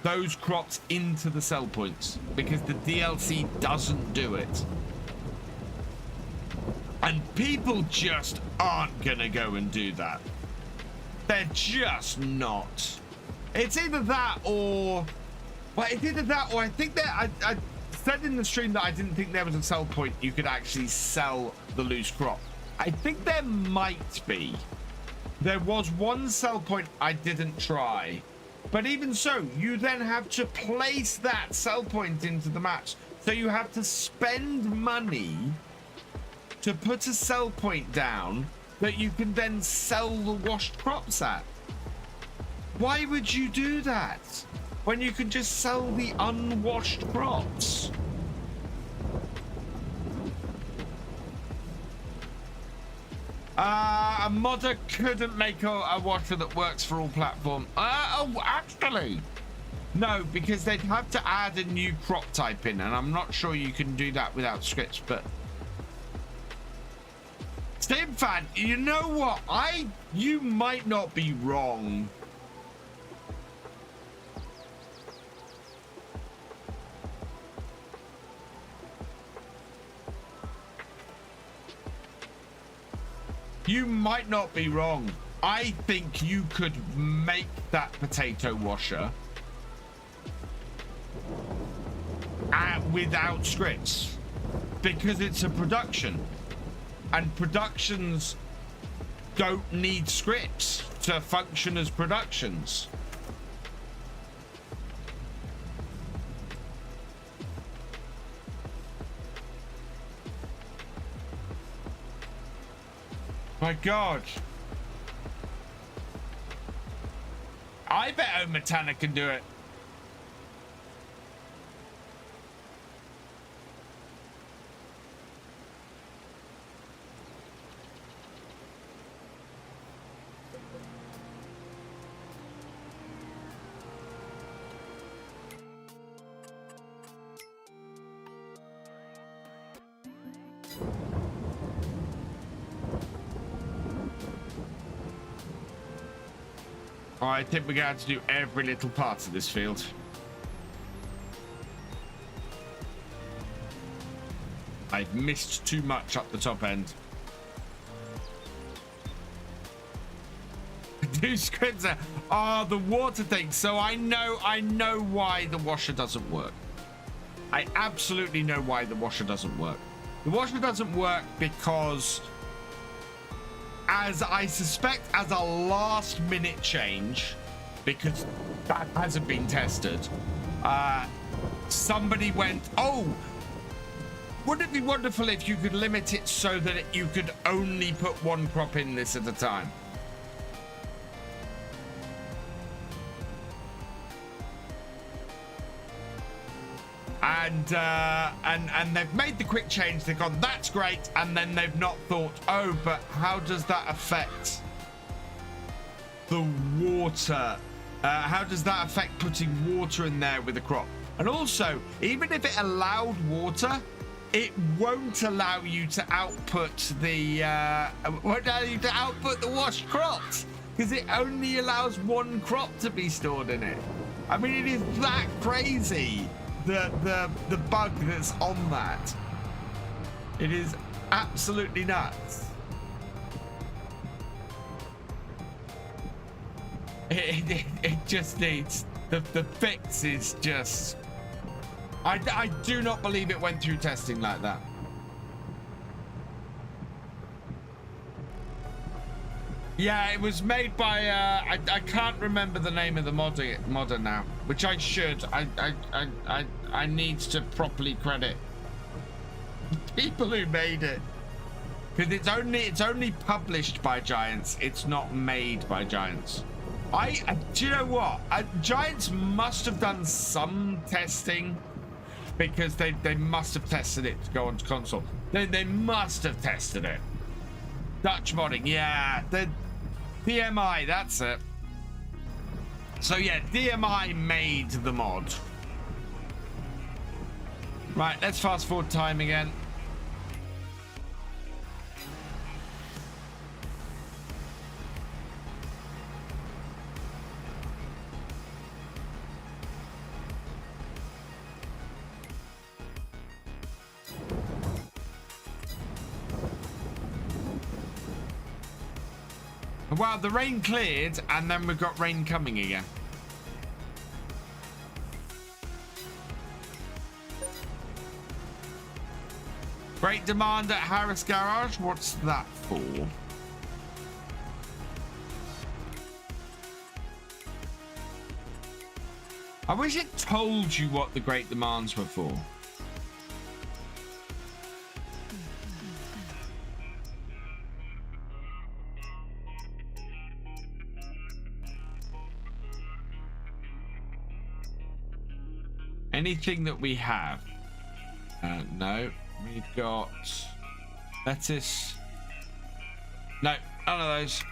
those crops into the sell points, because the DLC doesn't do it. And people just aren't gonna go and do that. They're just not. It's either that or, well, it's either that or I think that said in the stream that I didn't think there was a sell point you could actually sell the loose crop. I think there might be. There was one sell point I didn't try. But even so, you then have to place that sell point into the match. So you have to spend money to put a sell point down that you can then sell the washed crops at. Why would you do that when you can just sell the unwashed crops? A modder couldn't make a washer that works for all platforms. Oh, actually, no, because they'd have to add a new crop type in, and I'm not sure you can do that without scripts. But Sim fan, you know what? You might not be wrong. You might not be wrong. I think you could make that potato washer without scripts, because it's a production, and productions don't need scripts to function as productions. My God. I bet Omatana can do it. I think we're going to have to do every little part of this field. I've missed too much up the top end. Do scripts are the water thing. So I know why the washer doesn't work. I absolutely know why the washer doesn't work. The washer doesn't work because, as I suspect, as a last minute change, because that hasn't been tested, somebody went, oh, wouldn't it be wonderful if you could limit it so that you could only put one crop in this at a time? And they've made the quick change. They've gone, that's great, and then they've not thought, oh, but how does that affect the water? How does that affect putting water in there with the crop? And also, even if it allowed water, it won't allow you to output the washed crops, because it only allows one crop to be stored in it. I mean, it is that crazy. The bug that's on that. It is absolutely nuts. It just needs the fix is just. I do not believe it went through testing like that. Yeah, it was made by I can't remember the name of the modder now, which I should. I need to properly credit people who made it, because it's only published by Giants. It's not made by Giants. Do you know what? Giants must have done some testing, because they must have tested it to go onto console. They must have tested it. Dutch modding, yeah. The DMI, that's it. So yeah, DMI made the mod. Right, let's fast forward time again. Wow, the rain cleared, and then we've got rain coming again. Great demand at Harris Garage. What's that for? I wish it told you what the great demands were for. Anything that we have? No, we've got lettuce. No, none of those.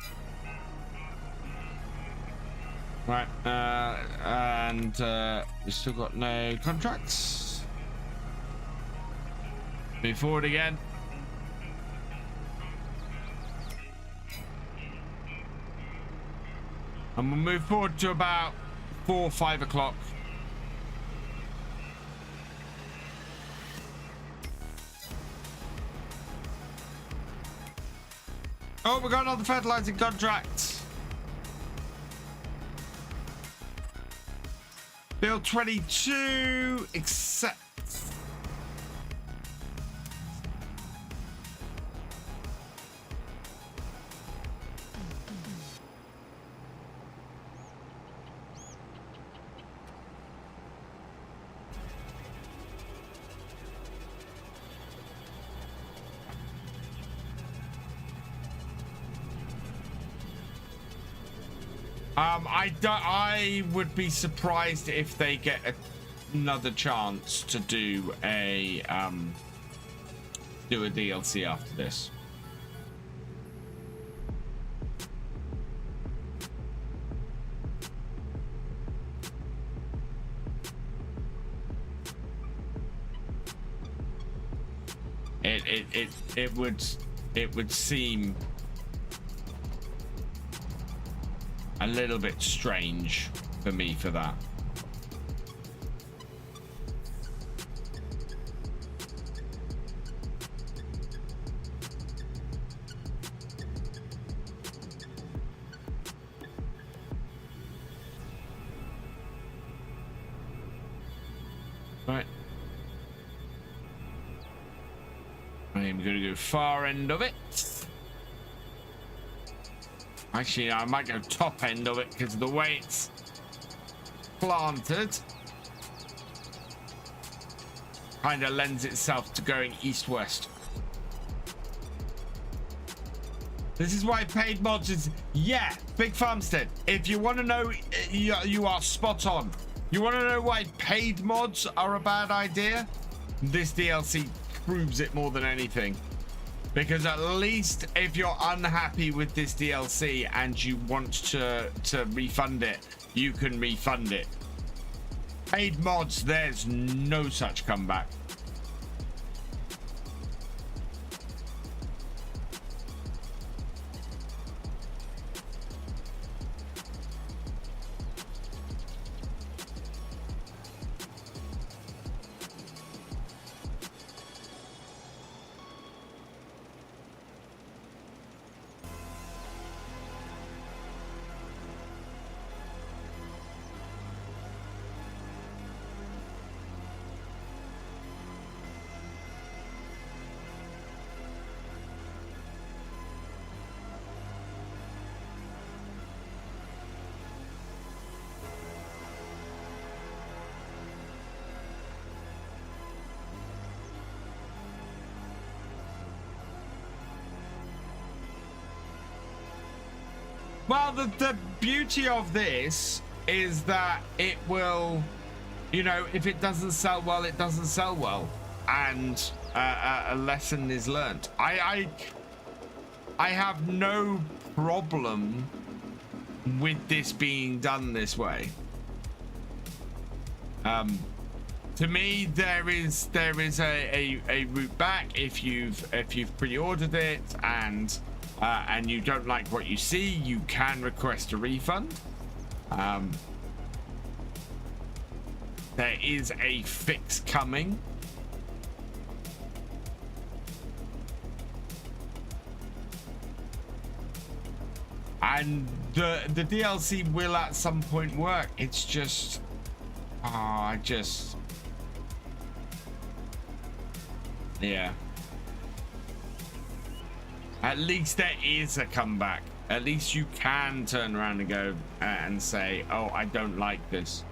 Right, and we've still got no contracts. Move forward again. And we'll move forward to about 4 or 5 o'clock. Oh, we got another fertilizing contract. Bill 22, accept. I would be surprised if they get another chance to do a DLC after this. It would seem a little bit strange for me for that. Right. I'm gonna go far end of it. Actually, I might go top end of it because of the way it's planted. Kind of lends itself to going east-west. This is why paid mods is... Yeah, Big Farmstead. If you want to know, you are spot on. You want to know why paid mods are a bad idea? This DLC proves it more than anything. Because at least if you're unhappy with this DLC and you want to refund it, you can refund it. Paid mods, there's no such comeback. Well, the beauty of this is that it will, you know, if it doesn't sell well, it doesn't sell well, and a lesson is learned. I have no problem with this being done this way. To me, there is a route back if you've pre-ordered it and you don't like what you see, you can request a refund. There is a fix coming. And the DLC will at some point work. It's just, yeah. At least there is a comeback. At least you can turn around and go and say, oh, I don't like this.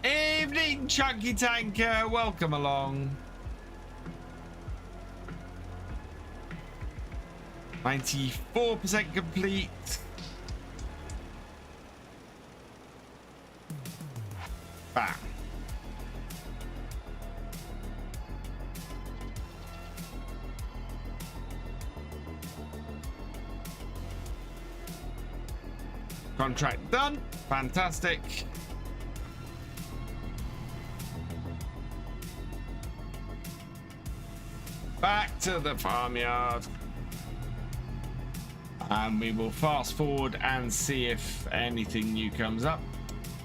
Evening, Chunky Tanker. Welcome along. 94% complete. Bam. Contract done. Fantastic. Back to the farmyard. And we will fast forward and see if anything new comes up.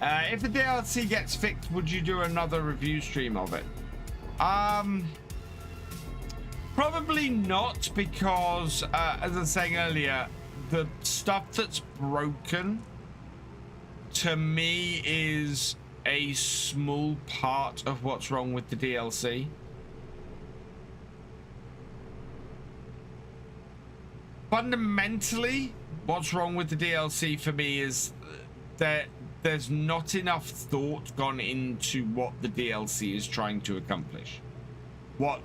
If the DLC gets fixed, would you do another review stream of it? Probably not, because as I was saying earlier, the stuff that's broken to me is a small part of what's wrong with the DLC. Fundamentally, what's wrong with the DLC for me is that there's not enough thought gone into what the DLC is trying to accomplish. What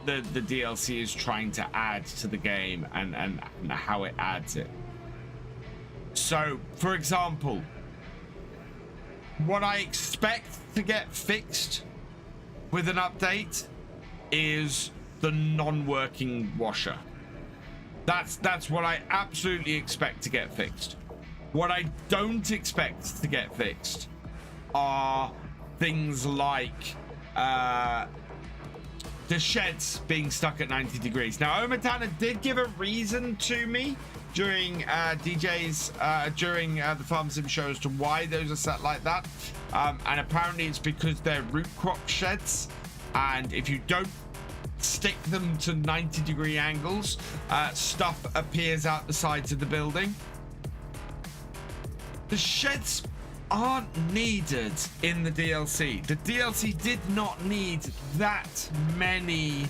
the DLC is trying to add to the game and how it adds it. So, for example, what I expect to get fixed with an update is the non-working washer. That's what I absolutely expect to get fixed. What I don't expect to get fixed are things like the sheds being stuck at 90 degrees. Now, Omatana did give a reason to me during during the Farm Sim show as to why those are set like that. And apparently it's because they're root crop sheds. And if you don't stick them to 90-degree angles, stuff appears out the sides of the building. The sheds aren't needed in the DLC. The DLC did not need that many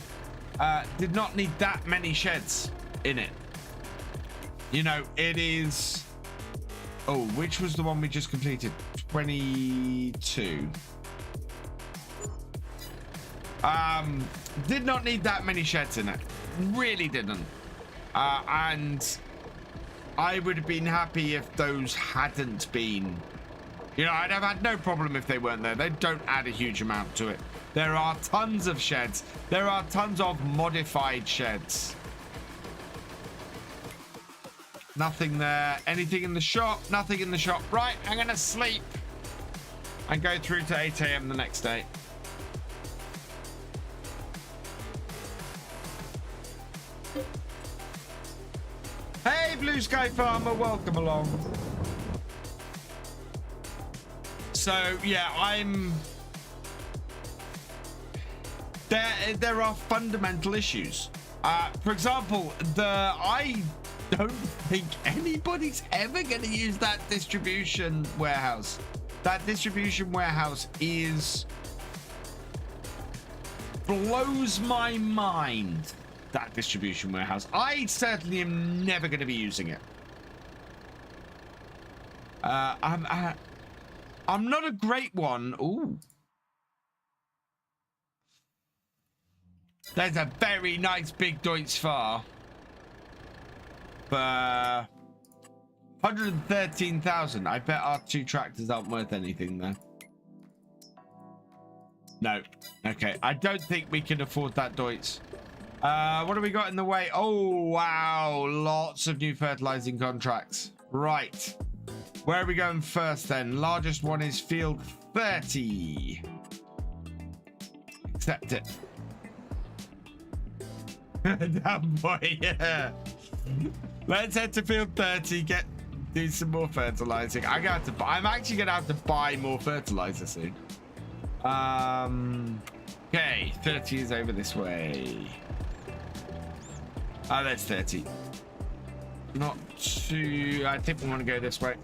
sheds in it. You know, it is, oh, which was the one we just completed? 22. Did not need that many sheds in it. Really didn't. And I would have been happy if those hadn't been. You know, I'd have had no problem if they weren't there. They don't add a huge amount to it. There are tons of sheds. There are tons of modified sheds. Nothing there. Anything in the shop? Nothing in the shop. Right, I'm going to sleep and go through to 8 a.m. the next day. Hey, Blue Sky Farmer, welcome along. So, yeah, there are fundamental issues. For example, I don't think anybody's ever going to use that distribution warehouse. That distribution warehouse blows my mind. That distribution warehouse. I certainly am never going to be using it. I'm not a great one. Ooh. There's a very nice big Deutz Fahr for 113,000. I bet our two tractors aren't worth anything there. No. Okay. I don't think we can afford that Deutz. What have we got in the way? Oh, wow. Lots of new fertilizing contracts. Right. Where are we going first then? Largest one is field 30. Accept it. Damn boy, yeah. Let's head to field 30. Do some more fertilizing. I'm actually gonna have to buy more fertilizer soon. Okay, 30 is over this way. Oh, that's 30. Not too... I think we want to go this way.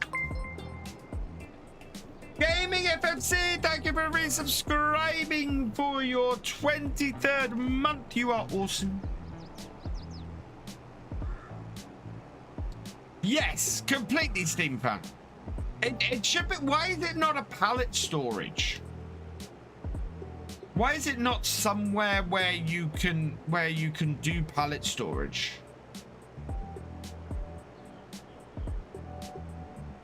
GamingFFC, thank you for resubscribing for your 23rd month. You are awesome. Yes, completely Steam fan. It should be. Why is it not a pallet storage? Why is it not somewhere where you can do pallet storage?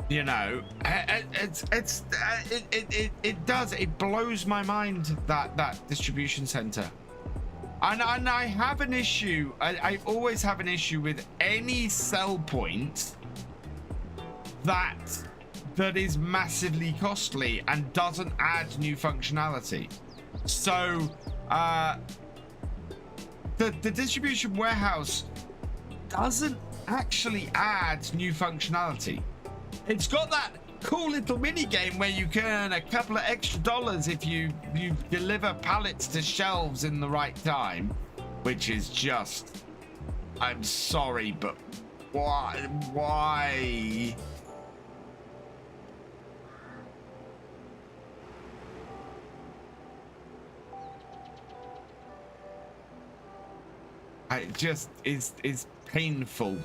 You know, it does. It blows my mind that distribution center. And I have an issue. I always have an issue with any sell point that is massively costly and doesn't add new functionality. So the distribution warehouse doesn't actually add new functionality. It's got that cool little mini game where you can earn a couple of extra dollars if you deliver pallets to shelves in the right time, which is just, I'm sorry, but why? It just is painful.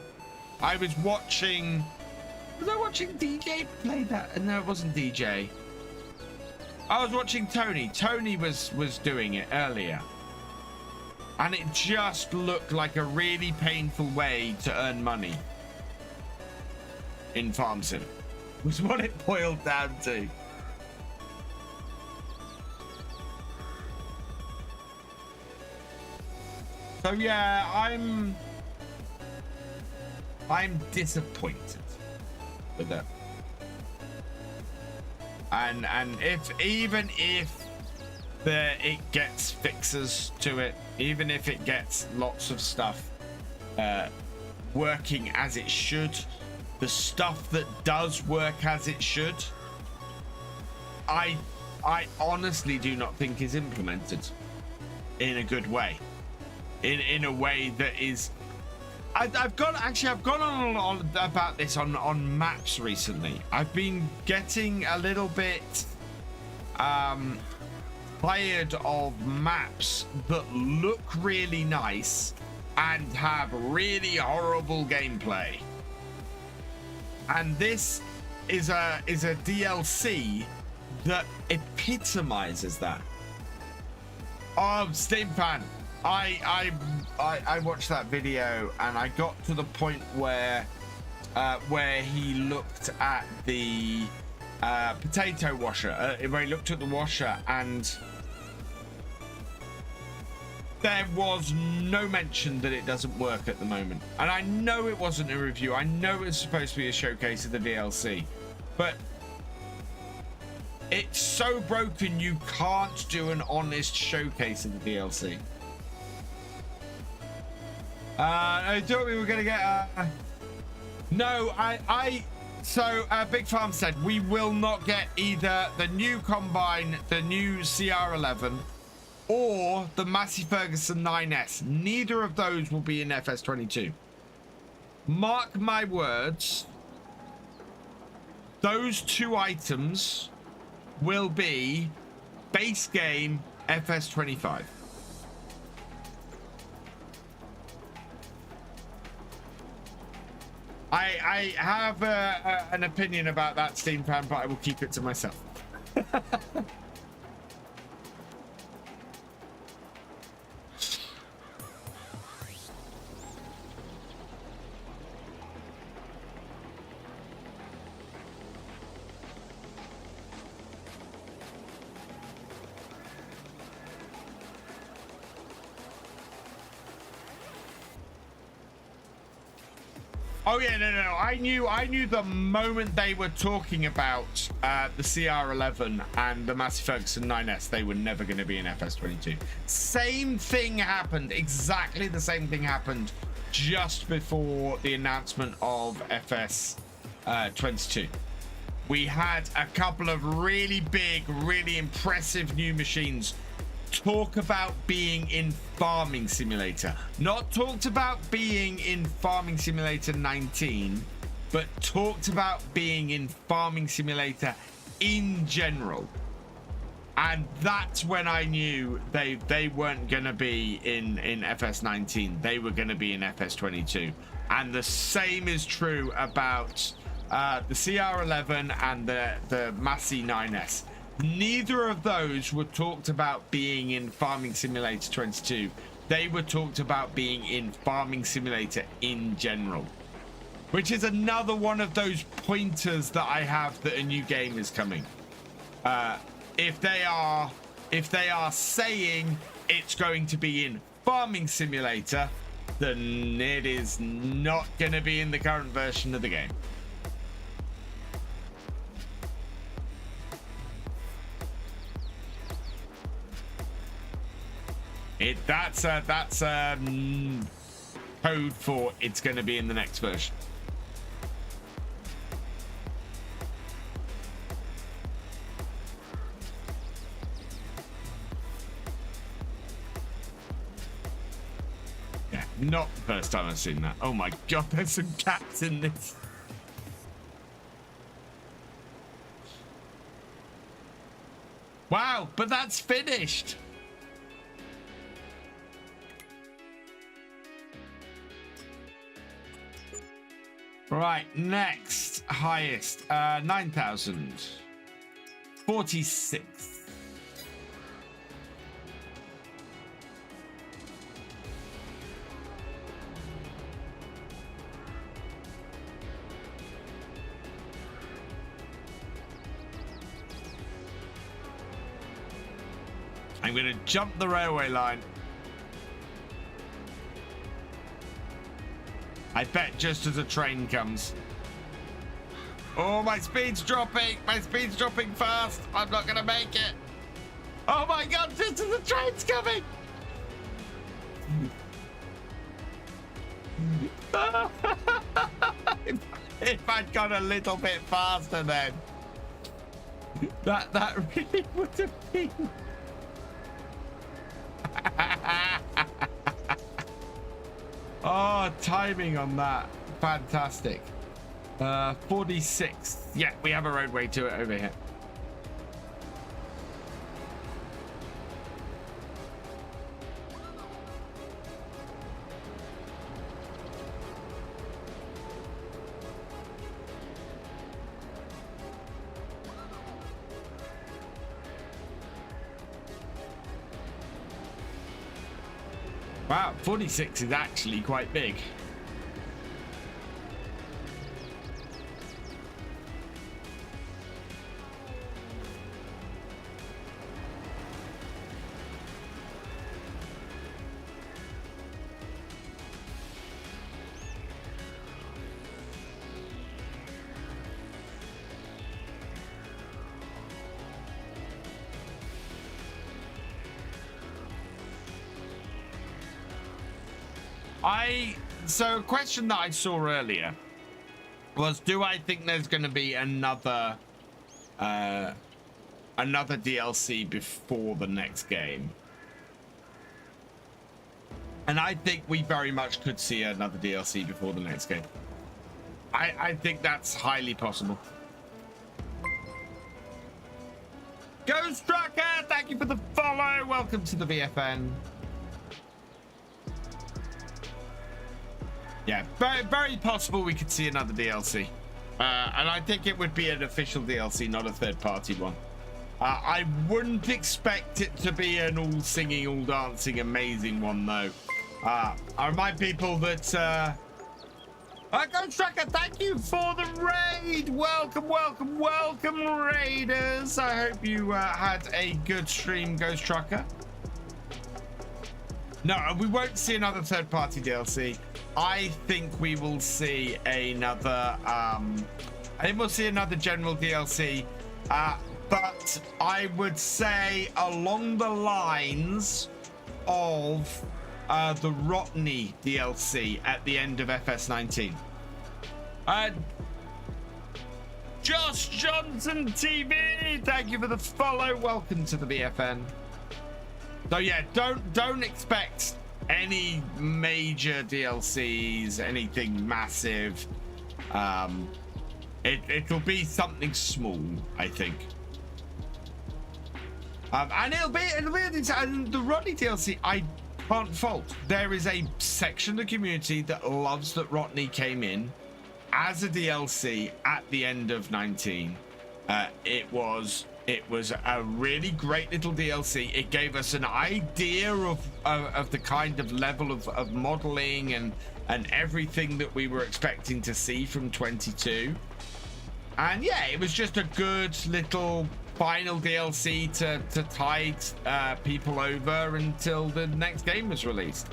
I was watching DJ play that? No, it wasn't DJ. I was watching Tony. Tony was doing it earlier. And it just looked like a really painful way to earn money in Farm Sim. Was what it boiled down to. So yeah, I'm disappointed with it. And even if it gets fixes to it, even if it gets lots of stuff working as it should, the stuff that does work as it should, I honestly do not think is implemented in a good way. In a way that is, I've gone on about this on maps recently. I've been getting a little bit tired of maps that look really nice and have really horrible gameplay. And this is a DLC that epitomizes that. Oh, Steam fan. I watched that video and I got to the point where he looked at the potato washer, where he looked at the washer, and there was no mention that it doesn't work at the moment. And I know it wasn't a review. I know it's supposed to be a showcase of the DLC, but it's so broken you can't do an honest showcase of the DLC. I thought we were gonna get no, so Big Farm said we will not get either the new combine, the new CR11, or the Massey Ferguson 9S. Neither of those will be in FS22. Mark my words, those two items will be base game FS25. I have an opinion about that, Steam fan, but I will keep it to myself. Oh yeah, no. I knew the moment they were talking about the CR11 and the Massey Ferguson 9S, they were never going to be in FS22. Same thing happened. Exactly the same thing happened just before the announcement of FS22. We had a couple of really big, really impressive new machines talk about being in Farming Simulator. Not talked about being in Farming Simulator 19, but talked about being in Farming Simulator in general. And that's when I knew they weren't going to be in FS19. They were going to be in FS22. And the same is true about the CR11 and the Massey 9S. Neither of those were talked about being in Farming Simulator 22. They were talked about being in Farming Simulator in general, which is another one of those pointers that I have that a new game is coming. If they are saying it's going to be in Farming Simulator, then it is not going to be in the current version of the game. That's code for it's going to be in the next version. Yeah, not the first time I've seen that. Oh my god, there's some cats in this. Wow, but that's finished. Right, next highest, 9,000. 46. I'm going to jump the railway line. I bet just as a train comes. Oh, my speed's dropping. My speed's dropping fast. I'm not going to make it. Oh my god, just as the train's coming. If I'd gone a little bit faster then. That really would have been. Oh, timing on that. Fantastic. 46. Yeah, we have a roadway to it over here. Wow, 46 is actually quite big. So a question that I saw earlier was, do I think there's going to be another DLC before the next game? And I think we very much could see another DLC before the next game. I think that's highly possible. Ghost Trucker, thank you for the follow. Welcome to the VFN. Yeah, very, very possible we could see another DLC. And I think it would be an official DLC, not a third-party one. I wouldn't expect it to be an all-singing, all-dancing, amazing one, though. I remind people that... Ghost Trucker, thank you for the raid! Welcome, welcome, welcome, raiders! I hope you had a good stream, Ghost Trucker. No, we won't see another third-party DLC. I think we will see another general DLC, but I would say along the lines of the Rotney DLC at the end of FS19. Josh Johnson TV, thank you for the follow. Welcome to the BFN. So yeah, don't expect any major DLCs, anything massive. It'll be something small, I think. And it'll be and the Rodney DLC I can't fault. There is a section of the community that loves that Rodney came in as a DLC at the end of 19. It was a really great little DLC. It gave us an idea of the kind of level of modeling and everything that we were expecting to see from 22. And yeah, it was just a good little final DLC to tide people over until the next game was released.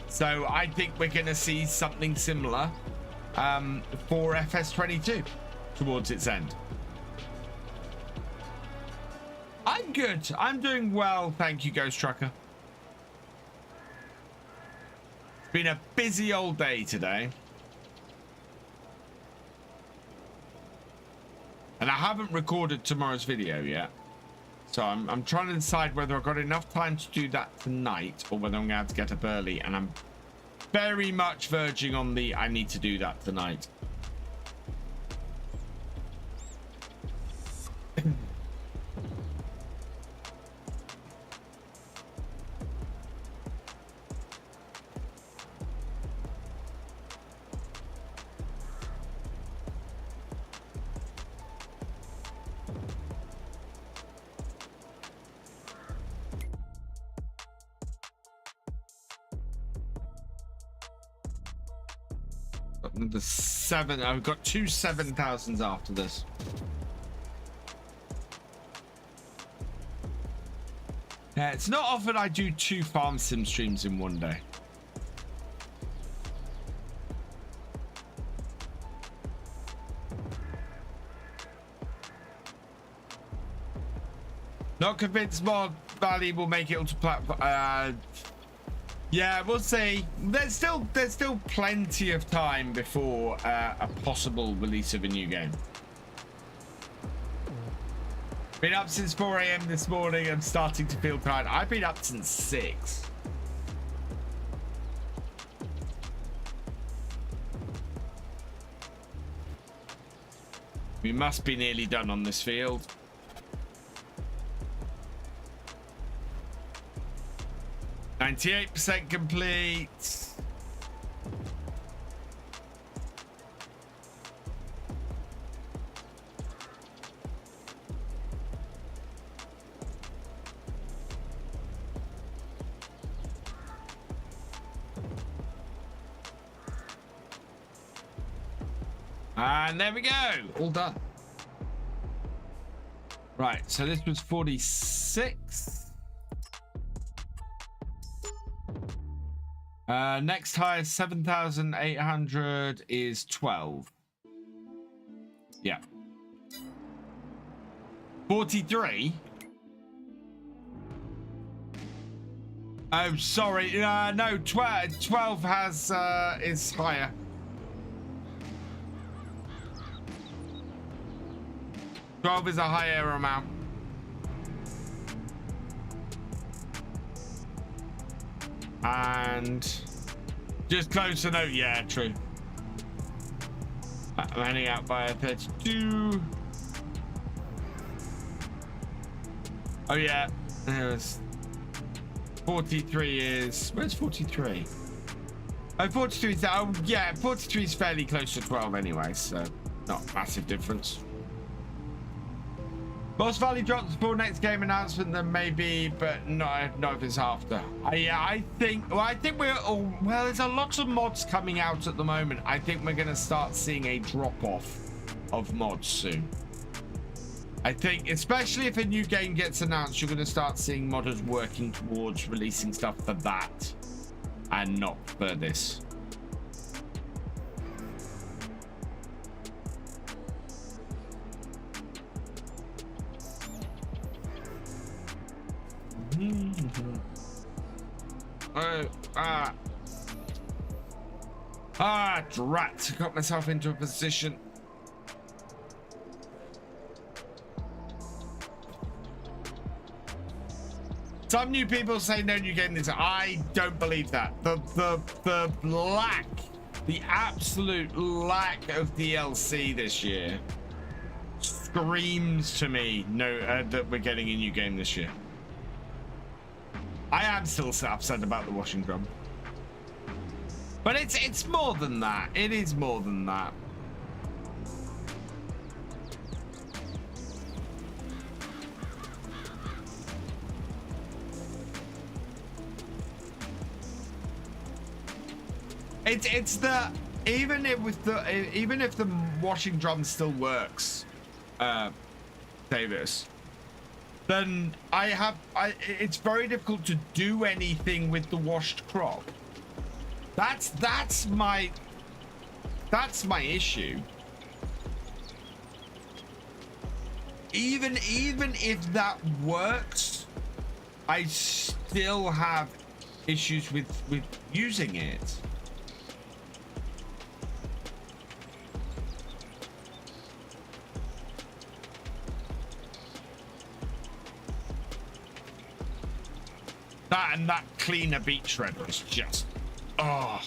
So I think we're going to see something similar for FS22 towards its end. I'm good. I'm doing well. Thank you, Ghost Trucker. It's been a busy old day today. And I haven't recorded tomorrow's video yet. So I'm trying to decide whether I've got enough time to do that tonight or whether I'm going to have to get up early. And I'm very much verging on the I need to do that tonight. The 7, I've got 2 7,000s after this. Yeah, it's not often I do 2 farm sim streams in one day. Not convinced Mod Valley will make it onto platform. Yeah, we'll see. There's still plenty of time before a possible release of a new game. Been up since 4 a.m. this morning. I'm starting to feel tired. I've been up since 6. We must be nearly done on this field. 98% complete. And there we go. All done. Right, so this was 46. Next highest 7,800 is 12. Yeah. 43. Oh, sorry. No, 12 has is higher. Is a higher amount. And just close to note, yeah, true. I'm handing out by a 32. Oh yeah, there's 43 is, where's 43? Oh, 43 is, oh yeah, 43 is fairly close to 12 anyway, so not a massive difference. Boss Valley drops before next game announcement, then maybe, but not if it's after. Yeah, I think we're all, well, there's a lot of mods coming out at the moment. I think we're going to start seeing a drop off of mods soon. I think, especially if a new game gets announced, you're going to start seeing modders working towards releasing stuff for that and not for this. Drat, got myself into a position. Some new people say no new game this. I don't believe that. The lack, the absolute lack of DLC this year screams to me that we're getting a new game this year. I am still upset about the washing drum, but it's more than that. It is more than that. It's the even if the washing drum still works, Davis, then it's very difficult to do anything with the washed crop. That's my issue. Even if that works, I still have issues with using it. That and that cleaner beet shredder is just, oh.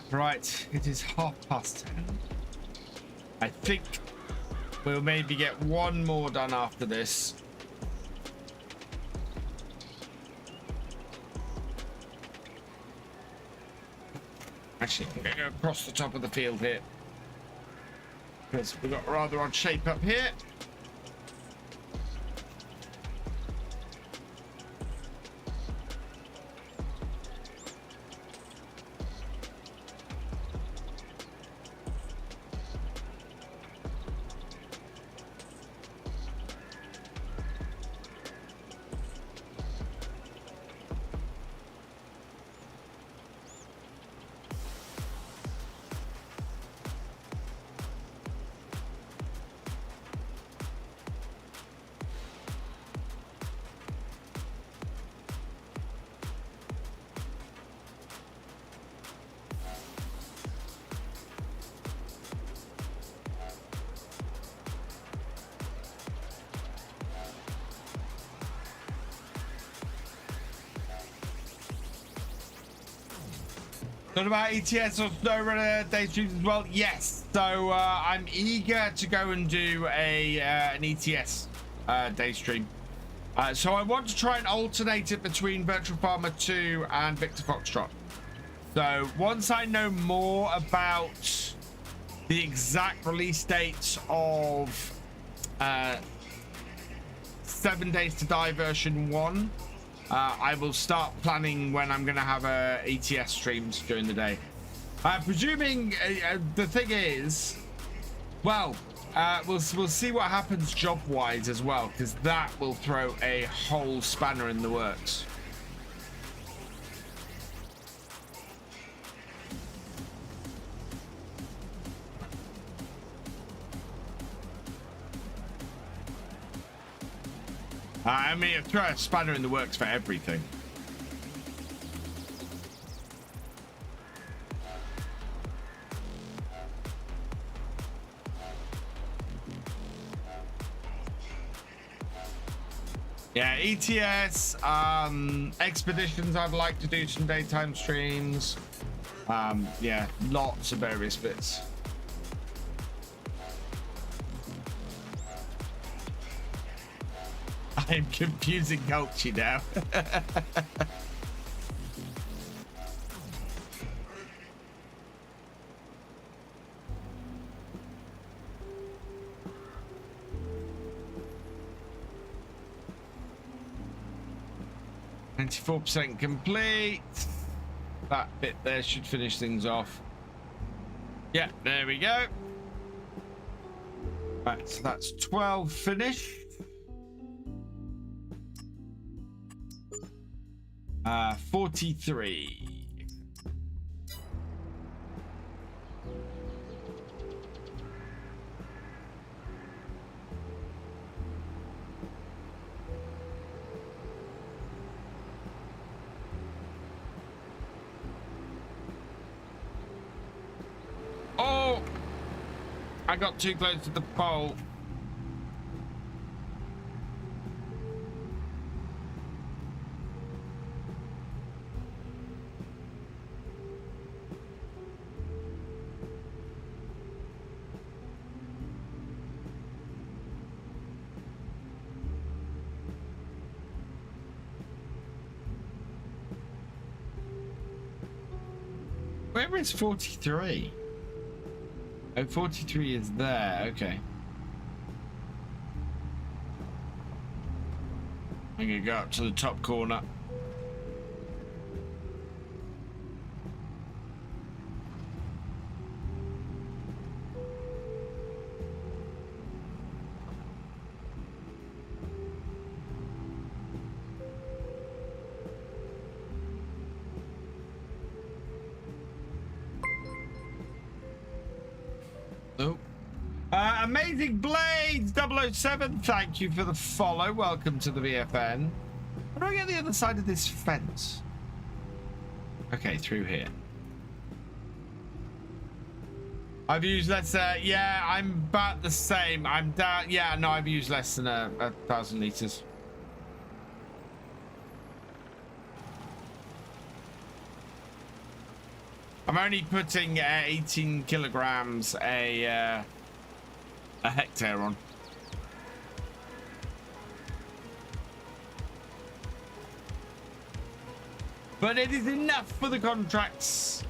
Right, it is 10:30. I think we'll maybe get one more done after this. Actually, I'm going to go across the top of the field here, because we've got a rather odd shape up here. What about ETS or Snow Runner day streams as well? Yes. So I'm eager to go and do an ETS day stream. So I want to try and alternate it between Virtual Farmer 2 and Victor Foxtrot. So once I know more about the exact release dates of 7 Days to Die version 1, I will start planning when I'm going to have ETS streams during the day. Presuming the thing is, well, we'll see what happens job-wise as well, because that will throw a whole spanner in the works. I mean, it'll throw a spanner in the works for everything. Yeah, ETS, expeditions, I'd like to do some daytime streams. Yeah, lots of various bits. I'm confusing culture now. 94% complete. That bit there should finish things off. Yeah, there we go. Right, so that's 12 finished. 43. Oh, I got too close to the pole. Where is 43? Oh, 43 is there. Okay. I'm gonna go up to the top corner. Oh. Amazing Blades 007, thank you for the follow. Welcome to the VFN. How do I get the other side of this fence? Okay, through here. I've used less, yeah, I'm about the same. I'm down, yeah, no, I've used less than 1,000 liters. I'm only putting 18 kilograms a hectare on. But it is enough for the contracts.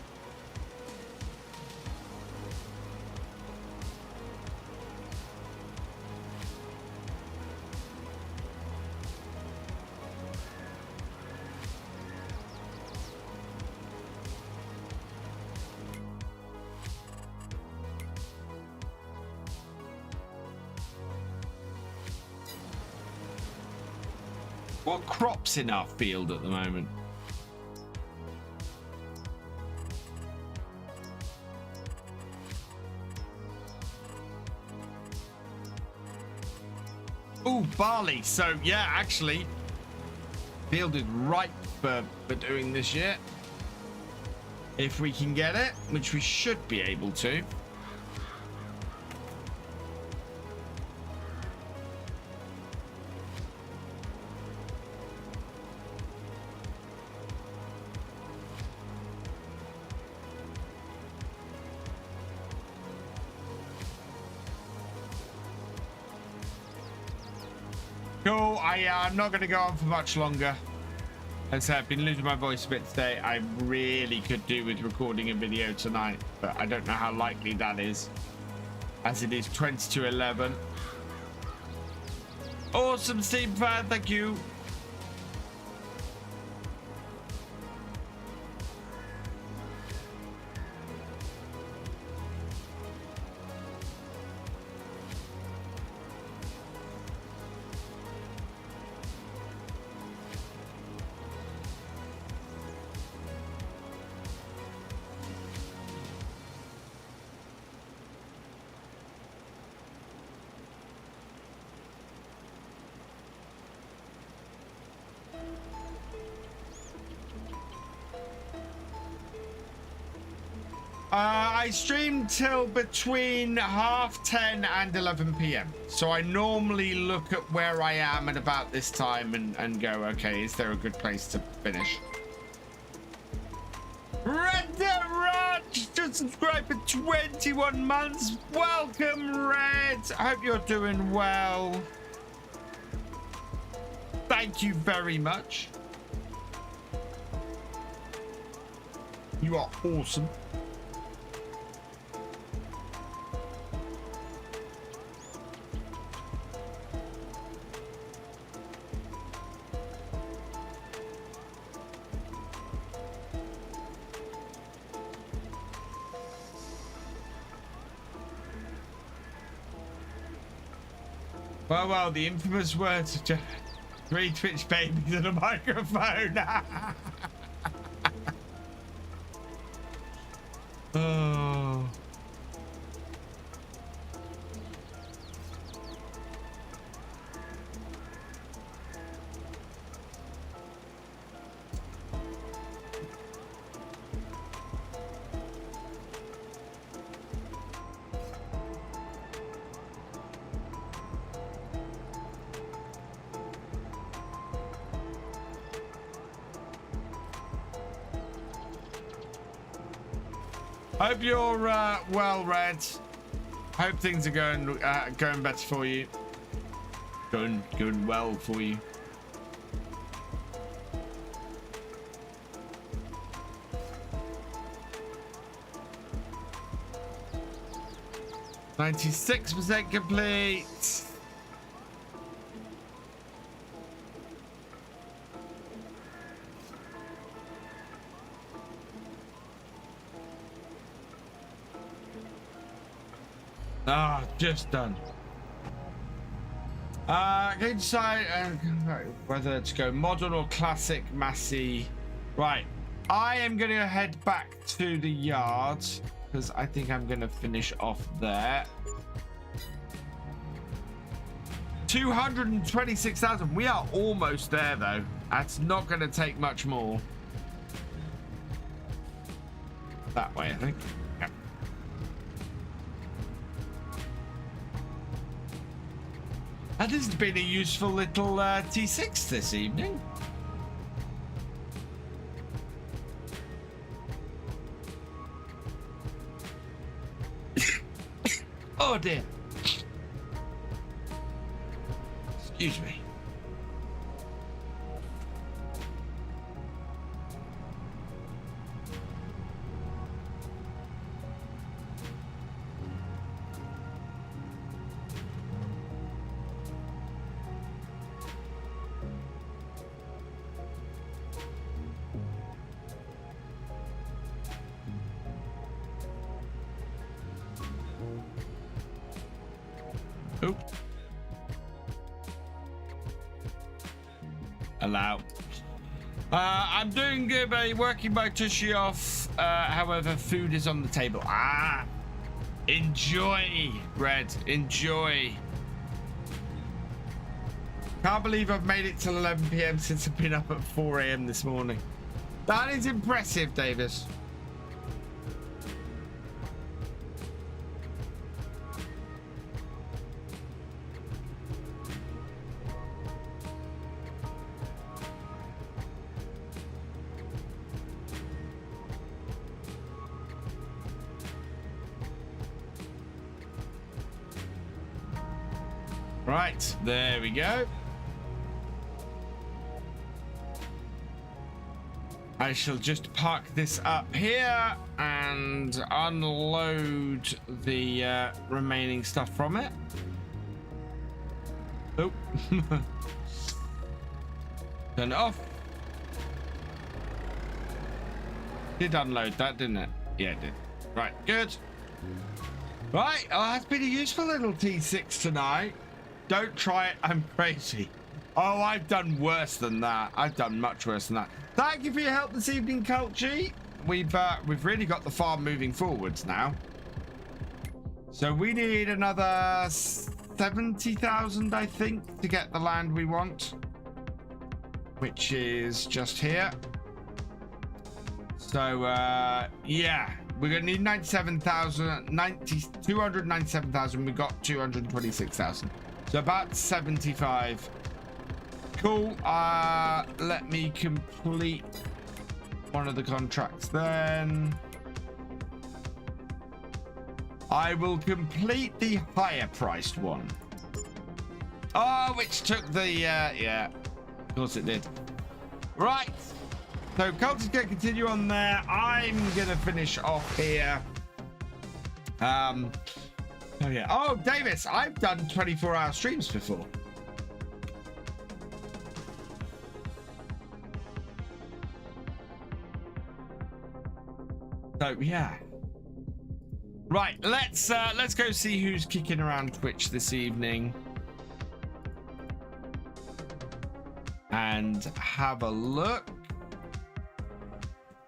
What crops in our field at the moment? Oh, barley. So yeah, actually, field is ripe for doing this year. If we can get it, which we should be able to. Cool. I'm not going to go on for much longer. As I said, I've been losing my voice a bit today. I really could do with recording a video tonight, but I don't know how likely that is, as it is 20 to 11. Awesome, Steam fan. Thank you. I stream till between 10:30 and 11 p.m. So I normally look at where I am at about this time and go, okay, is there a good place to finish? Red Dead Ranch just subscribed for 21 months. Welcome, Red. I hope you're doing well. Thank you very much. You are awesome. Well, the infamous words of 3 Twitch babies and a microphone. Oh. Hope you're well, Red. Hope things are going better for you. Going well for you. %96 complete. Ah, just done. Can you decide whether to go modern or classic Massey? Right, I am going to head back to the yard because I think I'm going to finish off there. 226,000. We are almost there though. That's not going to take much more. That way, I think. Yeah. And this has been a useful little T6 this evening. Oh dear. Excuse me. Allow. I'm doing good by working my tushy off. However, food is on the table. Enjoy, Red. Enjoy. Can't believe I've made it till 11 p.m. since I've been up at 4 a.m. this morning. That is impressive, Davis. Right, there we go. I shall just park this up here and unload the remaining stuff from it. Oh. Turn it off. Did unload that, didn't it? Yeah, it did. Right, good. Right, oh, that's been a useful little T6 tonight. Don't try it, I'm crazy. Oh, I've done worse than that. I've done much worse than that. Thank you for your help this evening, Culchy. We've really got the farm moving forwards now. So we need another 70,000, I think, to get the land we want, which is just here. So yeah, we're gonna need 297,000. We got 226,000. So about 75. Cool. Let me complete one of the contracts then. I will complete the higher priced one. Oh, which took the yeah, of course it did. Right. So Cult's gonna continue on there. I'm gonna finish off here. Oh yeah. Oh, Davis, I've done 24-hour streams before. So yeah. Right, let's go see who's kicking around Twitch this evening. and have a look.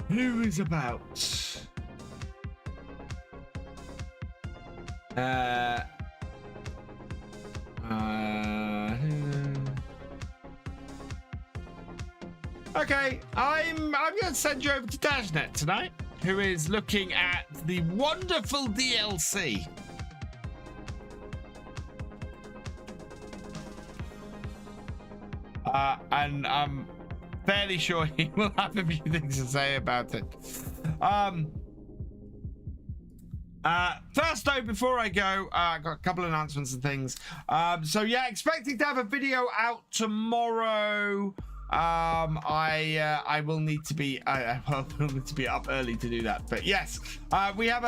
Who is about? Okay, I'm going to send you over to Dashnet tonight, who is looking at the wonderful DLC. And I'm fairly sure he will have a few things to say about it. First though, before I go, I've got a couple of announcements and things. So yeah, expecting to have a video out tomorrow. I will need to be up early to do that, but yes, we have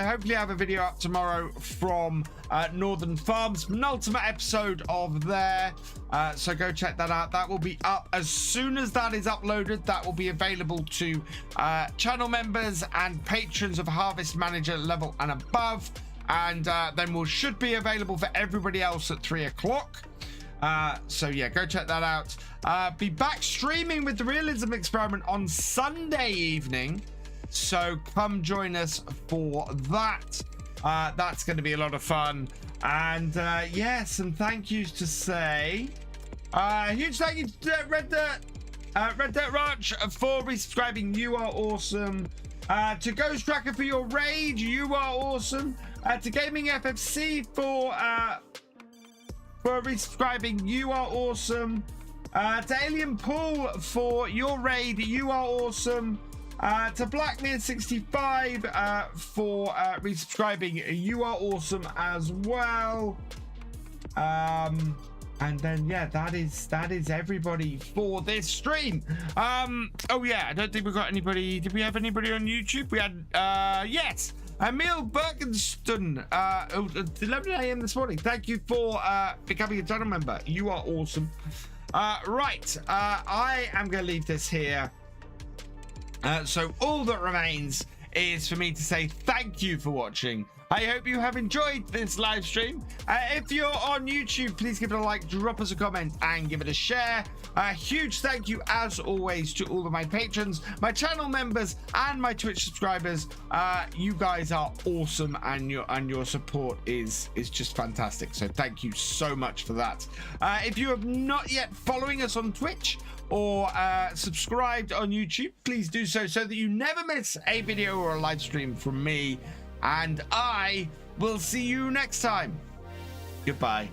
hopefully have a video up tomorrow from Northern Farms, penultimate episode of there. So go check that out. That will be up as soon as that is uploaded. That will be available to channel members and patrons of Harvest Manager level and above, and then should be available for everybody else at 3 o'clock. So yeah, go check that out. Be back streaming with the Realism Experiment on Sunday evening, so come join us for that. That's going to be a lot of fun. And yeah, some thank yous to say. Huge thank you to Red Dirt Ranch for resubscribing. You are awesome. To Ghost Tracker for your raid. You are awesome. To GamingFFC for resubscribing. You are awesome. To Alien Pool for your raid. You are awesome. To Blackmere 65 for resubscribing. You are awesome as well. And then yeah, that is everybody for this stream. Oh yeah, I don't think we've got anybody. Did we have anybody on YouTube? We had yes, Emil Bergenstun, 11 a.m. this morning. Thank you for becoming a channel member. You are awesome. Right, I am going to leave this here. So all that remains is for me to say thank you for watching. I hope you have enjoyed this live stream. If you're on YouTube, please give it a like, drop us a comment, and give it a share. A huge thank you, as always, to all of my patrons, my channel members, and my Twitch subscribers. You guys are awesome, and your support is just fantastic. So thank you so much for that. If you have not yet following us on Twitch or subscribed on YouTube, please do so that you never miss a video or a live stream from me. And I will see you next time. Goodbye.